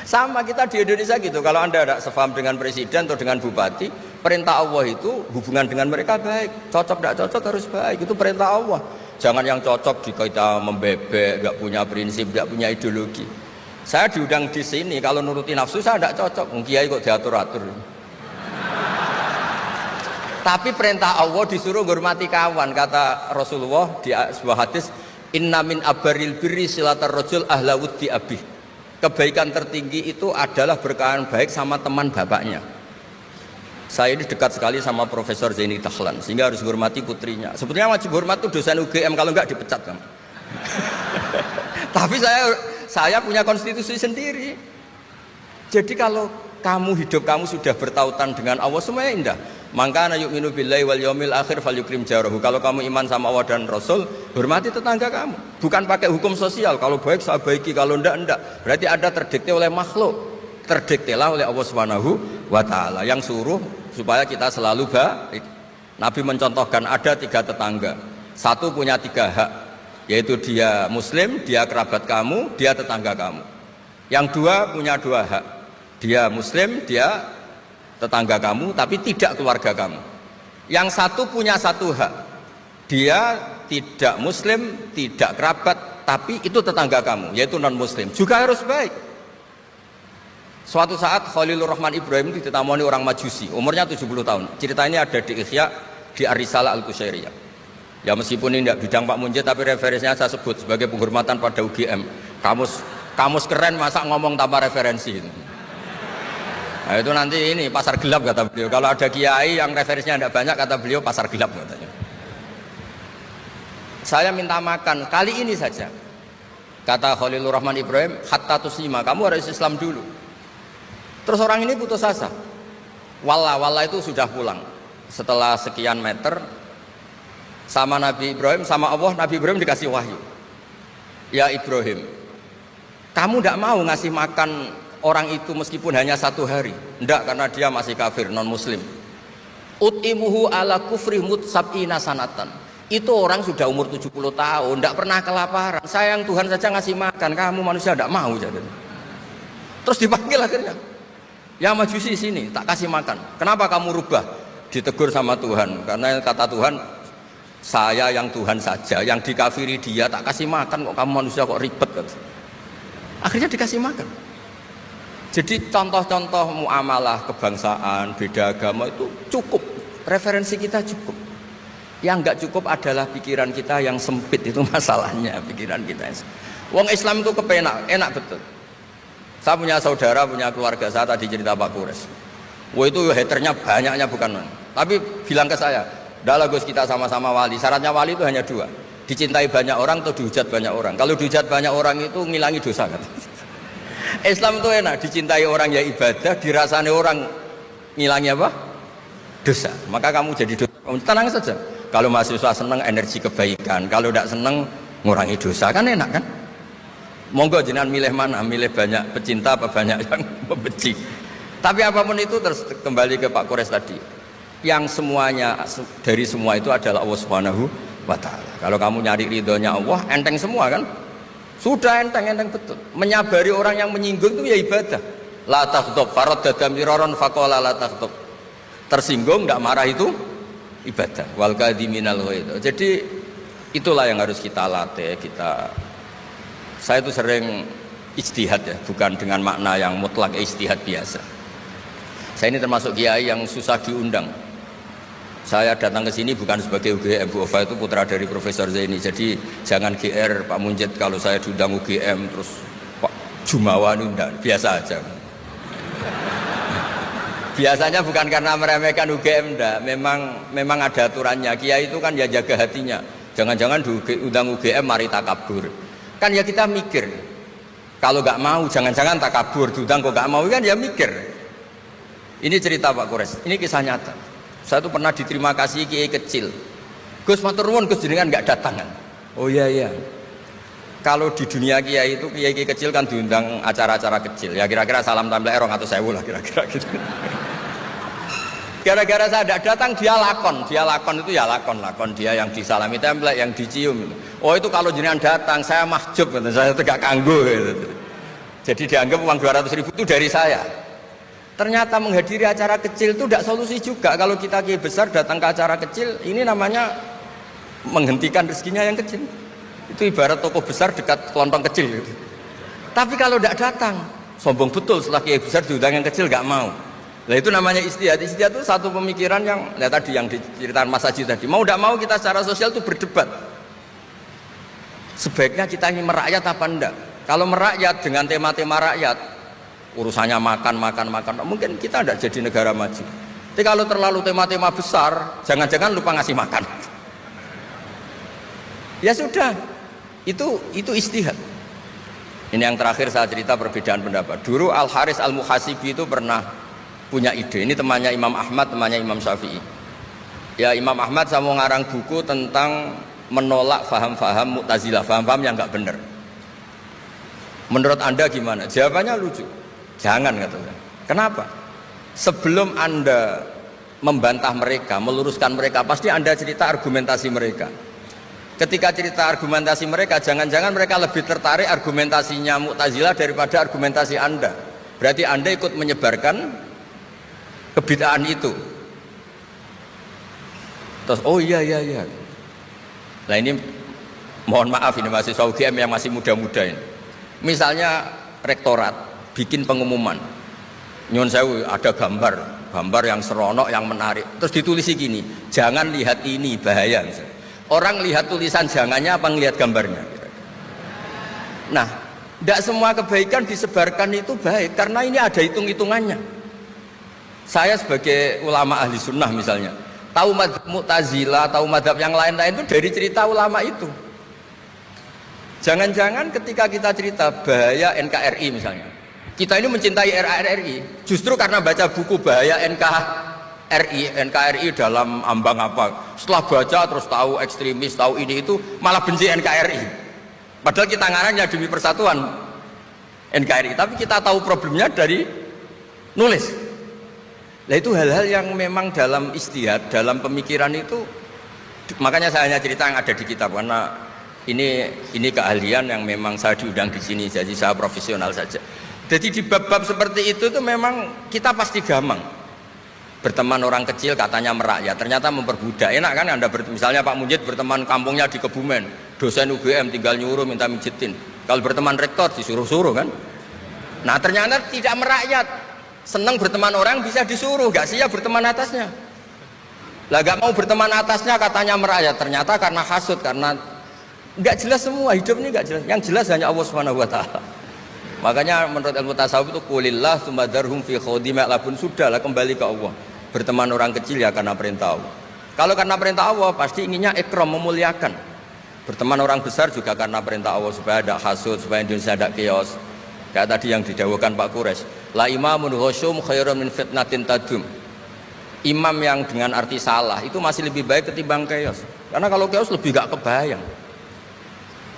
Sama kita di Indonesia gitu, kalau Anda tidak sefaham dengan presiden atau dengan bupati, perintah Allah itu hubungan dengan mereka baik, cocok tidak cocok harus baik, itu perintah Allah. Jangan yang cocok jika kita membebek, nggak punya prinsip, nggak punya ideologi. Saya diundang di sini, kalau nuruti nafsu saya tidak cocok, kiai kok diatur-atur. Tapi perintah Allah disuruh hormati kawan, kata Rasulullah di sebuah hadis, inna min abaril birri silatar rajul ahla wuddi abih. Kebaikan tertinggi itu adalah berkawan baik sama teman bapaknya. Saya ini dekat sekali sama Profesor Zaini Dahlan, sehingga harus hormati putrinya. Sebetulnya wajib hormat itu dosen UGM, kalau enggak dipecat kan. Tapi saya punya konstitusi sendiri. Jadi kalau hidup kamu sudah bertautan dengan Allah, semuanya indah. Maka yu'minu billahi wal yaumil akhir falyukrim jarahu. Kalau kamu iman sama Allah dan Rasul, hormati tetangga kamu. Bukan pakai hukum sosial, kalau baik saya baiki, kalau enggak. Berarti ada terdikte oleh makhluk. Terdiktelah oleh Allah Subhanahu wa taala yang suruh supaya kita selalu baik. Nabi mencontohkan ada 3 tetangga. Satu punya 3 hak, yaitu dia muslim, dia kerabat kamu, dia tetangga kamu. Yang 2 punya 2 hak. Dia muslim, dia tetangga kamu tapi tidak keluarga kamu. Yang satu punya satu hak, dia tidak muslim, tidak kerabat, tapi itu tetangga kamu, yaitu non muslim, juga harus baik. Suatu saat Khalilur Rahman Ibrahim ditemani orang Majusi, umurnya 70 tahun. Cerita ini ada di Ihya, di Ar-Risalah Al-Qusyairiyah. Ya meskipun ini tidak bidang Pak Munjid, tapi referensinya saya sebut sebagai penghormatan pada UGM. Kamus keren, masa ngomong tanpa referensi itu. Nah, itu nanti ini pasar gelap kata beliau. Kalau ada kiai yang referensinya tidak banyak, kata beliau pasar gelap katanya. Saya minta makan kali ini saja. Kata Khalilur Rahman Ibrahim, hatta tuslima, kamu harus Islam dulu. Terus orang ini putus asa. Wallah itu sudah pulang. Setelah sekian meter sama Nabi Ibrahim, sama Allah, Nabi Ibrahim dikasih wahyu. Ya Ibrahim, kamu tidak mau ngasih makan orang itu meskipun hanya 1 hari. Tidak, karena dia masih kafir, non muslim. Ut'imuhu ala kufri sab'ina sanatan. Itu orang sudah umur 70 tahun, tidak pernah kelaparan. Sayang Tuhan saja ngasih makan, kamu manusia tidak mau. Jadi. Terus dipanggil akhirnya, ya Majusi sini, tak kasih makan. Kenapa kamu rubah? Ditegur sama Tuhan, karena kata Tuhan, saya yang Tuhan saja, yang dikafiri dia tak kasih makan, kok kamu manusia kok ribet. Akhirnya dikasih makan. Jadi contoh-contoh muamalah kebangsaan, beda agama itu cukup, referensi kita cukup. Yang enggak cukup adalah pikiran kita yang sempit, itu masalahnya, pikiran kita. Wong Islam itu kepenak, enak betul. Saya punya saudara, punya keluarga, saya tadi cerita Pak Kures. Wah itu haternya banyaknya bukan. Tapi bilang ke saya, dah Gus kita sama-sama wali. Syaratnya wali itu hanya 2, dicintai banyak orang atau dihujat banyak orang. Kalau dihujat banyak orang itu ngilangi dosa kan. Islam itu enak, dicintai orang ya ibadah, dirasani orang ngilangi apa? Dosa. Maka kamu jadi dosa. Tenang saja. Kalau mahasiswa senang energi kebaikan, kalau tidak senang ngurangi dosa, kan enak kan? Monggo jenengan milih mana? Milih banyak pecinta apa banyak yang membenci? Tapi apapun itu, terus kembali ke Pak Kores tadi, yang semuanya dari semua itu adalah Allah Subhanahu wa Ta'ala. Kalau kamu nyari ridhonya Allah, enteng semua kan? Sudah enteng betul. Menyabari orang yang menyinggung itu ya ibadah. La taghdab, farad dadam miraron faqala la taghdab. Tersinggung tidak marah itu ibadah. Wal kadhiminal ghaidh. Jadi itulah yang harus kita latih. Saya itu sering ijtihad ya, bukan dengan makna yang mutlak ijtihad biasa. Saya ini termasuk kiai yang susah diundang. Saya datang ke sini bukan sebagai UGM, Bu Ova itu putra dari Profesor Zaini. Jadi jangan GR Pak Munjid kalau saya diundang UGM terus Pak Jumawa undang, biasa aja. Biasanya bukan karena meremehkan UGM, enggak. Memang ada aturannya. Kiai itu kan ya jaga hatinya. Jangan-jangan diundang UGM mari takabur. Kan ya kita mikir. Kalau nggak mau, jangan-jangan takabur. Diundang kok nggak mau kan ya mikir. Ini cerita Pak Kores. Ini kisah nyata. Saya tuh pernah diterima kasih kiai kecil. Gus matur nuwun Gus jenengan nggak datangan. Oh iya. Kalau di dunia kiai itu kiai kecil kan diundang acara-acara kecil. Ya kira-kira salam tempel erong atau sewu lah kira-kira gitu. Gara-gara saya tidak datang dia lakon itu ya lakon dia yang disalami template, yang dicium. Oh itu kalau jenengan datang saya mahjub, saya itu gak kanggo gitu. Jadi dianggap uang 200.000 itu dari saya. Ternyata menghadiri acara kecil itu tidak solusi juga. Kalau kita kiai besar datang ke acara kecil, ini namanya menghentikan rezekinya yang kecil. Itu ibarat toko besar dekat kelontong kecil gitu. Tapi kalau tidak datang, sombong betul setelah kiai besar diundang yang kecil gak mau. Nah itu namanya istihad. Istihad itu satu pemikiran yang tadi yang diceritakan Mas Haji tadi. Mau tidak mau kita secara sosial itu berdebat. Sebaiknya kita ini merakyat apa enggak? Kalau merakyat dengan tema-tema rakyat, urusannya makan, mungkin kita tidak jadi negara maju. Tapi kalau terlalu tema-tema besar, jangan-jangan lupa ngasih makan. Ya sudah, itu istihad. Ini yang terakhir saya cerita perbedaan pendapat. Dulu Al Haris Al Muhasibi itu pernah punya ide. Ini temannya Imam Ahmad, temannya Imam Syafi'i. Ya Imam Ahmad saya mau ngarang buku tentang menolak faham-faham Mu'tazilah, faham-faham yang nggak benar. Menurut Anda gimana? Jawabannya lucu. Jangan katanya. Kenapa? Sebelum Anda membantah mereka, meluruskan mereka, pasti Anda cerita argumentasi mereka. Ketika cerita argumentasi mereka, jangan-jangan mereka lebih tertarik argumentasinya Mu'tazilah daripada argumentasi Anda. Berarti Anda ikut menyebarkan kebid'ahan itu. Terus oh iya. Nah ini mohon maaf ini mahasiswa UGM yang masih muda-muda ini. Misalnya rektorat bikin pengumuman, nyun sewu ada gambar yang seronok, yang menarik. Terus ditulisi gini, jangan lihat ini bahaya. Misalnya. Orang lihat tulisan jangannya apa ngelihat gambarnya? Nah, tidak semua kebaikan disebarkan itu baik karena ini ada hitung-hitungannya. Saya sebagai ulama ahli sunnah misalnya, tahu madzhab Mu'tazilah, tahu madzhab yang lain-lain itu dari cerita ulama itu. Jangan-jangan ketika kita cerita bahaya NKRI misalnya, kita ini mencintai NKRI justru karena baca buku bahaya NKRI dalam ambang apa. Setelah baca terus tahu ekstremis, tahu ini itu, malah benci NKRI. Padahal kita ngarangnya demi persatuan NKRI, tapi kita tahu problemnya dari nulis. Nah itu hal-hal yang memang dalam istihad, dalam pemikiran itu, makanya saya hanya cerita yang ada di kitab karena ini keahlian yang memang saya diundang di sini, jadi saya profesional saja. Jadi di bab-bab seperti itu tuh memang kita pasti gamang. Berteman orang kecil katanya merakyat, ternyata memperbudak. Enak kan Anda misalnya Pak Munjid berteman kampungnya di Kebumen, dosen UGM tinggal nyuruh minta mijitin. Kalau berteman rektor disuruh-suruh kan. Nah ternyata tidak merakyat. Senang berteman orang bisa disuruh, gak siap berteman atasnya. Lah gak mau berteman atasnya katanya merakyat, ternyata karena hasud, karena gak jelas semua, hidup ini gak jelas. Yang jelas hanya Allah Subhanahu wa taala. Makanya menurut ilmu tasawuf itu qulillah tsumma dzarhum fi khawdima labun, sudahlah kembali ke Allah. Berteman orang kecil ya karena perintah Allah. Kalau karena perintah Allah pasti inginnya ikram, memuliakan. Berteman orang besar juga karena perintah Allah supaya ada hasud, supaya Indonesia ada chaos. Kayak tadi yang didawuhkan Pak Quraisy, la imamun khusyum khairun min fitnatin tadum. Imam yang dengan arti salah itu masih lebih baik ketimbang chaos. Karena kalau chaos lebih gak kebayang.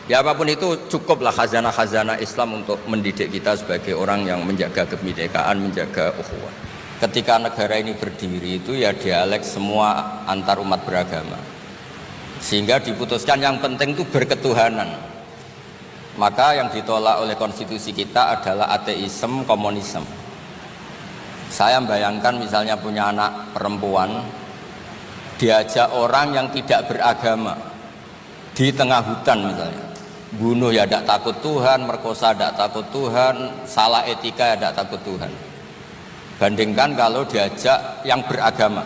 Ya apapun itu cukuplah khazanah-khazanah Islam untuk mendidik kita sebagai orang yang menjaga kebinekaan, menjaga ukhuwah. Ketika negara ini berdiri itu ya dialek semua antar umat beragama. Sehingga diputuskan yang penting itu berketuhanan. Maka yang ditolak oleh konstitusi kita adalah ateisme, komunisme. Saya bayangkan misalnya punya anak perempuan, diajak orang yang tidak beragama di tengah hutan misalnya, bunuh ya tidak takut Tuhan, merkosa tidak takut Tuhan, salah etika ya tidak takut Tuhan. Bandingkan kalau diajak yang beragama,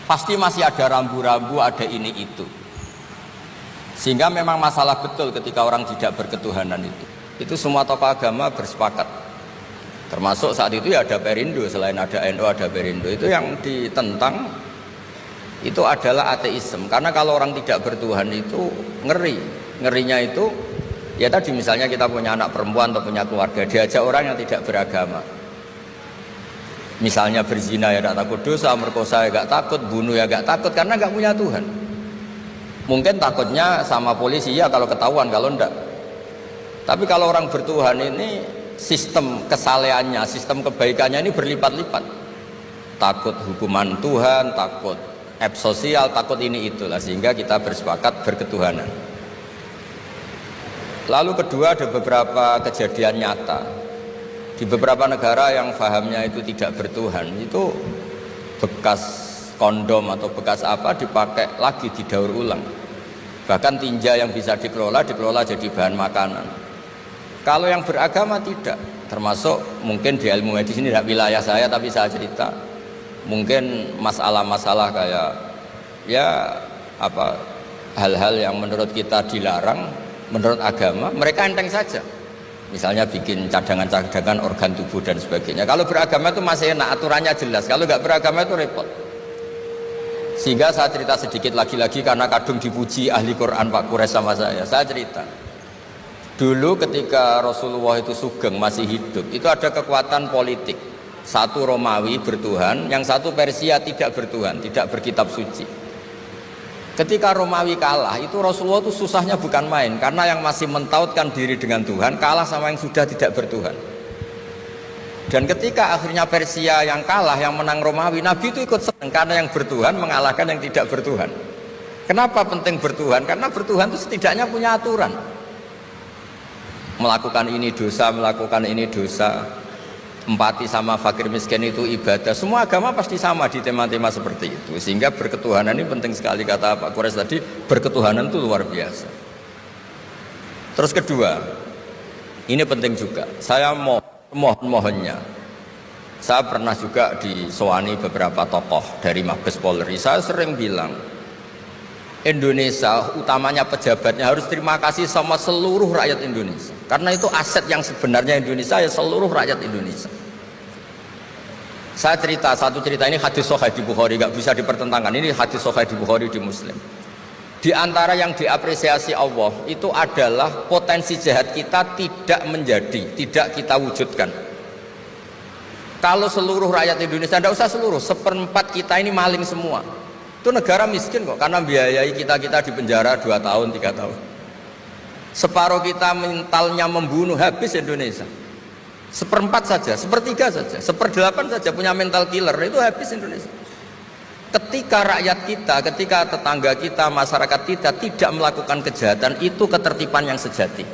pasti masih ada rambu-rambu, ada ini itu. Sehingga memang masalah betul ketika orang tidak berketuhanan itu. Itu semua tokoh agama bersepakat. Termasuk saat itu ya ada Perindo, selain ada NU ada Perindo. Itu yang ditentang itu adalah ateisme. Karena kalau orang tidak bertuhan itu ngeri. Ngerinya itu ya tadi misalnya kita punya anak perempuan atau punya keluarga, diajak orang yang tidak beragama. Misalnya berzina ya tidak takut dosa, merkosa ya tidak takut, bunuh ya tidak takut karena tidak punya Tuhan. Mungkin takutnya sama polisi ya kalau ketahuan, kalau enggak. Tapi kalau orang bertuhan ini sistem kesalehannya, sistem kebaikannya ini berlipat-lipat. Takut hukuman Tuhan, takut sosial, takut ini itulah, sehingga kita bersepakat berketuhanan. Lalu kedua ada beberapa kejadian nyata. Di beberapa negara yang fahamnya itu tidak bertuhan, itu bekas kondom atau bekas apa dipakai lagi, didaur ulang. Bahkan tinja yang bisa dikelola jadi bahan makanan. Kalau yang beragama tidak, termasuk mungkin di ilmu medis ini tidak wilayah saya tapi saya cerita, mungkin masalah-masalah kayak ya apa hal-hal yang menurut kita dilarang, menurut agama mereka enteng saja. Misalnya bikin cadangan-cadangan organ tubuh dan sebagainya. Kalau beragama itu masih enak, aturannya jelas. Kalau nggak beragama itu repot. Sehingga saya cerita sedikit lagi-lagi karena kadung dipuji ahli Quran Pak Quraisy sama saya. Saya cerita. Dulu ketika Rasulullah itu sugeng masih hidup, itu ada kekuatan politik. Satu Romawi bertuhan, yang satu Persia tidak bertuhan, tidak berkitab suci. Ketika Romawi kalah, itu Rasulullah itu susahnya bukan main, karena yang masih mentautkan diri dengan Tuhan kalah sama yang sudah tidak bertuhan. Dan ketika akhirnya Persia yang kalah, yang menang Romawi, Nabi itu ikut senang karena yang bertuhan mengalahkan yang tidak bertuhan. Kenapa penting bertuhan? Karena bertuhan itu setidaknya punya aturan. Melakukan ini dosa, melakukan ini dosa. empati sama fakir miskin itu ibadah. Semua agama pasti sama di tema-tema seperti itu. Sehingga berketuhanan ini penting sekali, kata Pak Kures tadi, berketuhanan itu luar biasa. Terus kedua, ini penting juga. Saya mohonnya, saya pernah juga disowani beberapa tokoh dari Mabes Polri. Saya sering bilang, Indonesia, utamanya pejabatnya harus terima kasih sama seluruh rakyat Indonesia. Karena itu aset yang sebenarnya Indonesia, ya seluruh rakyat Indonesia. Saya satu cerita ini hadis sahih di Bukhari, nggak bisa dipertentangkan. Ini hadis sahih di Bukhari, di Muslim. Di antara yang diapresiasi Allah itu adalah potensi jahat kita tidak menjadi, tidak kita wujudkan. Kalau seluruh rakyat Indonesia, tidak usah seluruh, 1/4 kita ini maling semua. Itu negara miskin kok, karena biayai kita di penjara 2 tahun, 3 tahun. Separuh kita mentalnya membunuh, habis Indonesia. 1/4 saja, 1/3 saja, 1/8 saja punya mental killer, itu habis Indonesia. Ketika rakyat kita, ketika tetangga kita, masyarakat kita tidak melakukan kejahatan, itu ketertiban yang sejati.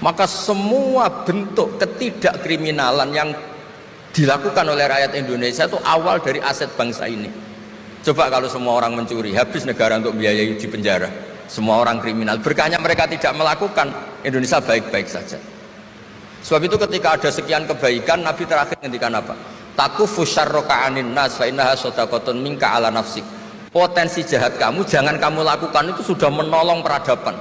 Maka semua bentuk ketidakkriminalan yang dilakukan oleh rakyat Indonesia itu awal dari aset bangsa ini. Coba kalau semua orang mencuri, habis negara untuk biayai di penjara. Semua orang kriminal, berkahnya mereka tidak melakukan, Indonesia baik-baik saja. Sebab itu ketika ada sekian kebaikan, Nabi terakhir ngendikan apa? Takufu syarroka anin nas fa innaha shadaqatun minka ala nafsik. Potensi jahat kamu jangan kamu lakukan, itu sudah menolong peradaban.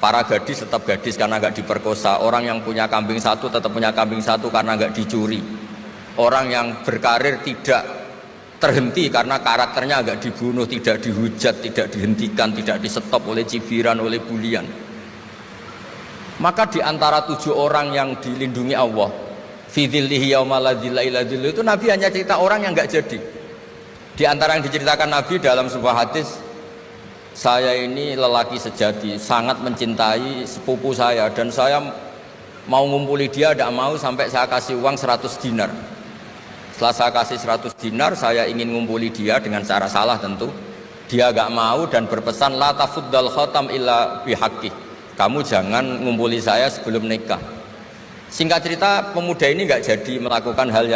Para gadis tetap gadis karena nggak diperkosa. Orang yang punya kambing satu tetap punya kambing satu karena nggak dicuri. Orang yang berkarir tidak terhenti karena karakternya agak dibunuh, tidak dihujat, tidak dihentikan, tidak disetop oleh cibiran, oleh bulian. Maka di antara 7 orang yang dilindungi Allah, fi dzillihi yauma la dzilla illa dzilluh, itu Nabi hanya cerita orang yang nggak jadi. Di antara yang diceritakan Nabi dalam sebuah hadis, saya ini lelaki sejati, sangat mencintai sepupu saya, dan saya mau ngumpuli dia, tidak mau sampai saya kasih uang 100 dinar. Setelah saya kasih 100 dinar, saya ingin ngumpuli dia dengan cara salah tentu. Dia gak mau dan berpesan, la tafuddal khatam illa bihaqqi. Kamu jangan ngumpuli saya sebelum nikah. Singkat cerita, pemuda ini gak jadi melakukan hal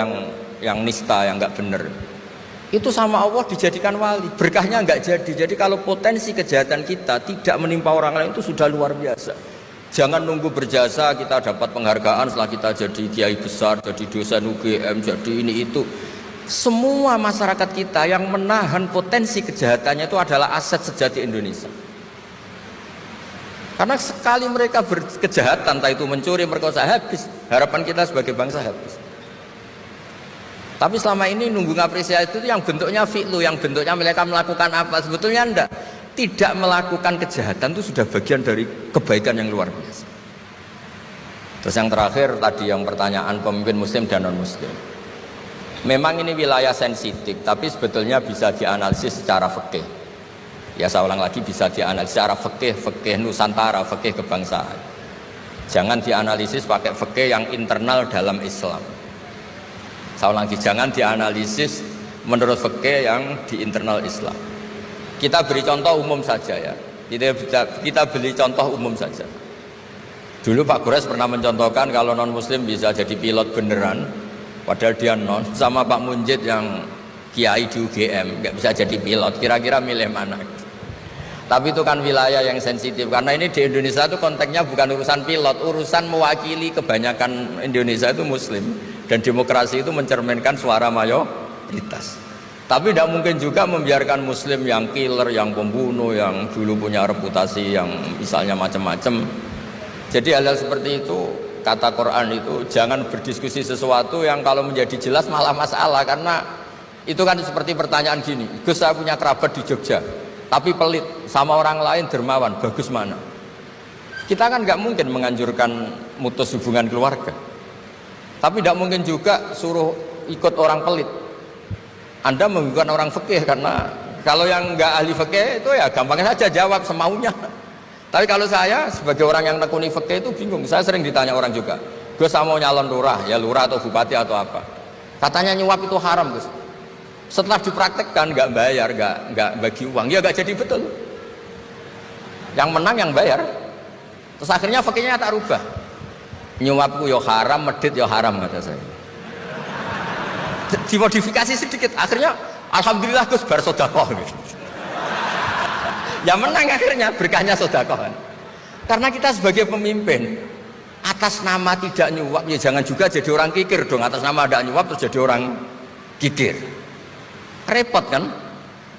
yang nista, yang gak benar. Itu sama Allah dijadikan wali, berkahnya nggak jadi. Jadi kalau potensi kejahatan kita tidak menimpa orang lain itu sudah luar biasa. Jangan nunggu berjasa kita dapat penghargaan setelah kita jadi kiai besar, jadi dosen UGM, jadi ini itu. Semua masyarakat kita yang menahan potensi kejahatannya itu adalah aset sejati Indonesia. Karena sekali mereka berkejahatan, entah itu mencuri, merkosa, habis. Harapan kita sebagai bangsa habis. Tapi selama ini nunggu ngapresiasi itu yang bentuknya fi'lu, yang bentuknya mereka melakukan apa, sebetulnya enggak. Tidak melakukan kejahatan itu sudah bagian dari kebaikan yang luar biasa. Terus yang terakhir tadi yang pertanyaan pemimpin muslim dan non muslim. Memang ini wilayah sensitif, tapi sebetulnya bisa dianalisis secara fikih. Ya saya ulang lagi, bisa dianalisis secara fikih Nusantara, fikih kebangsaan. Jangan dianalisis pakai fikih yang internal dalam Islam. Saya ulang lagi, jangan dianalisis menurut fikih yang di internal Islam. Kita beri contoh umum saja ya. Kita beri contoh umum saja. Dulu Pak Gores pernah mencontohkan kalau non muslim bisa jadi pilot beneran, padahal dia non, sama Pak Munjid yang kiai di UGM nggak bisa jadi pilot. Kira-kira milih mana? Tapi itu kan wilayah yang sensitif, karena ini di Indonesia itu konteksnya bukan urusan pilot, urusan mewakili kebanyakan Indonesia itu muslim. Dan demokrasi itu mencerminkan suara mayoritas. Tapi tidak mungkin juga membiarkan muslim yang killer, yang pembunuh, yang dulu punya reputasi yang misalnya macam-macam. Jadi hal-hal seperti itu, kata Quran itu, jangan berdiskusi sesuatu yang kalau menjadi jelas malah masalah. Karena itu kan seperti pertanyaan gini, Gus saya punya kerabat di Jogja, tapi pelit, sama orang lain dermawan, bagus mana? Kita kan nggak mungkin menganjurkan mutus hubungan keluarga. Tapi tidak mungkin juga suruh ikut orang pelit. Anda menggunakan orang fikih, karena kalau yang nggak ahli fikih itu ya gampangnya saja jawab semaunya. Tapi kalau saya sebagai orang yang nekuni fikih itu bingung. Saya sering ditanya orang juga, Gus saya mau nyalon lurah, ya lurah atau bupati atau apa. Katanya nyuap itu haram Gus. Setelah dipraktekkan nggak bayar, nggak bagi uang, ya nggak jadi betul. Yang menang yang bayar. Terus akhirnya fikihnya tak rubah. Nyuapku yo haram, medit yo haram kata saya. Dimodifikasi sedikit, akhirnya alhamdulillah Gus bar sedekah. Ya menang akhirnya berkahnya sedekah. Karena kita sebagai pemimpin atas nama tidak nyuap ya jangan juga jadi orang kikir dong. Atas nama ada nyuap terus jadi orang kikir. Repot kan?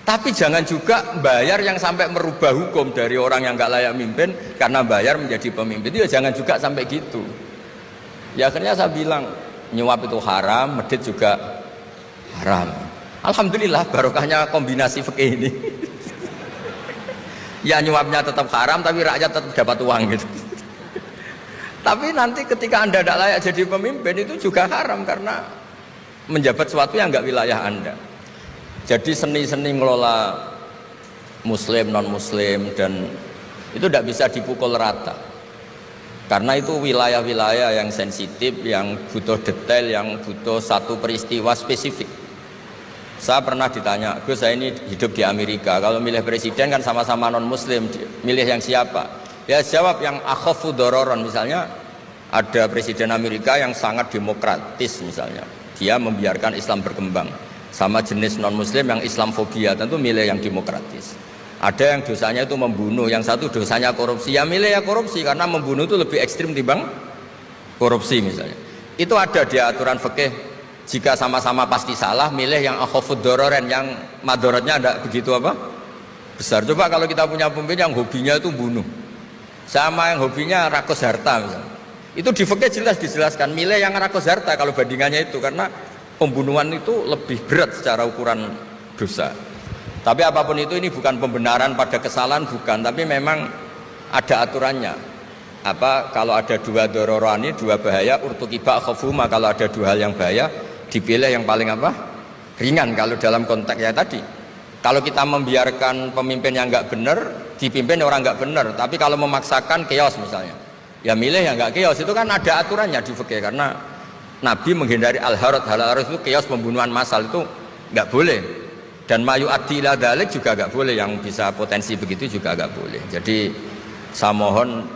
Tapi jangan juga bayar yang sampai merubah hukum dari orang yang nggak layak mimpin karena bayar menjadi pemimpin. Itu ya jangan juga sampai gitu. Ya akhirnya saya bilang nyuap itu haram, medit juga haram. Alhamdulillah barokahnya kombinasi fikih ini. Ya nyuapnya tetap haram tapi rakyat tetap dapat uang gitu. Tapi nanti ketika Anda tidak layak jadi pemimpin itu juga haram karena menjabat sesuatu yang nggak wilayah Anda. Jadi seni-seni ngelola muslim, non muslim dan itu tidak bisa dipukul rata. Karena itu wilayah-wilayah yang sensitif, yang butuh detail, yang butuh satu peristiwa spesifik. Saya pernah ditanya, Gus saya ini hidup di Amerika, kalau milih presiden kan sama-sama non muslim, milih yang siapa? Ya jawab yang akhafu dororon, misalnya ada presiden Amerika yang sangat demokratis misalnya, dia membiarkan Islam berkembang. Sama jenis non muslim yang Islamfobia, tentu milih yang demokratis. Ada yang dosanya itu membunuh, yang satu dosanya korupsi, ya milih ya korupsi karena membunuh itu lebih ekstrim dibanding korupsi misalnya. Itu ada di aturan fikih. Jika sama-sama pasti salah, milih yang akhafud dororen, yang madorotnya ada begitu apa? Besar. Coba kalau kita punya pemimpin yang hobinya itu bunuh, sama yang hobinya rakus harta misalnya. Itu di fikih jelas dijelaskan, milih yang rakus harta kalau bandingannya itu, karena pembunuhan itu lebih berat secara ukuran dosa. Tapi apapun itu ini bukan pembenaran pada kesalahan, bukan, tapi memang ada aturannya. Apa kalau ada dua dororani, dua bahaya, urtukiba khafuma, kalau ada dua hal yang bahaya dipilih yang paling apa? Ringan kalau dalam konteksnya tadi. Kalau kita membiarkan pemimpin yang nggak benar, dipimpin orang nggak benar, tapi kalau memaksakan chaos misalnya, ya milih yang nggak chaos, itu kan ada aturannya di fikih karena Nabi menghindari al-harad, hal-harad itu chaos pembunuhan massal itu nggak boleh, dan mayu adila dalik juga nggak boleh, yang bisa potensi begitu juga nggak boleh. Jadi saya mohon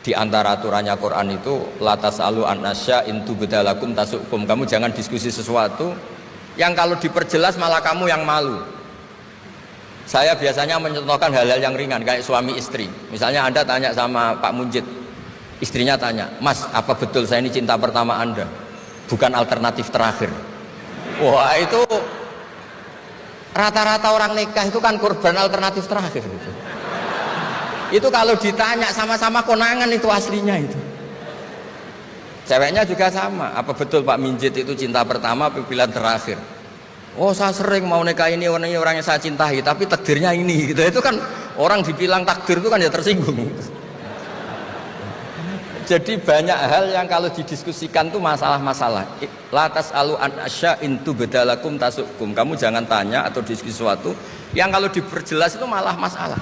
di antara aturannya Quran itu latas alu anasya intu bedalakum tasukum, kamu jangan diskusi sesuatu yang kalau diperjelas malah kamu yang malu. Saya biasanya mencontohkan hal-hal yang ringan kayak suami istri. Misalnya Anda tanya sama Pak Munjid, istrinya tanya, Mas apa betul saya ini cinta pertama Anda, bukan alternatif terakhir? Wah itu rata-rata orang nikah itu kan korban alternatif terakhir gitu. Itu kalau ditanya sama-sama konangan itu aslinya itu. Ceweknya juga sama, apa betul Pak Minjit itu cinta pertama pilihan terakhir? Oh saya sering mau nikah ini orang yang saya cintai tapi takdirnya ini gitu. Itu kan orang dibilang takdir itu kan ya tersinggung. Jadi banyak hal yang kalau didiskusikan tuh masalah-masalah. Latas alu an asya intu bedalakum tasukum. Kamu jangan tanya atau diskusi sesuatu yang kalau diperjelas itu malah masalah.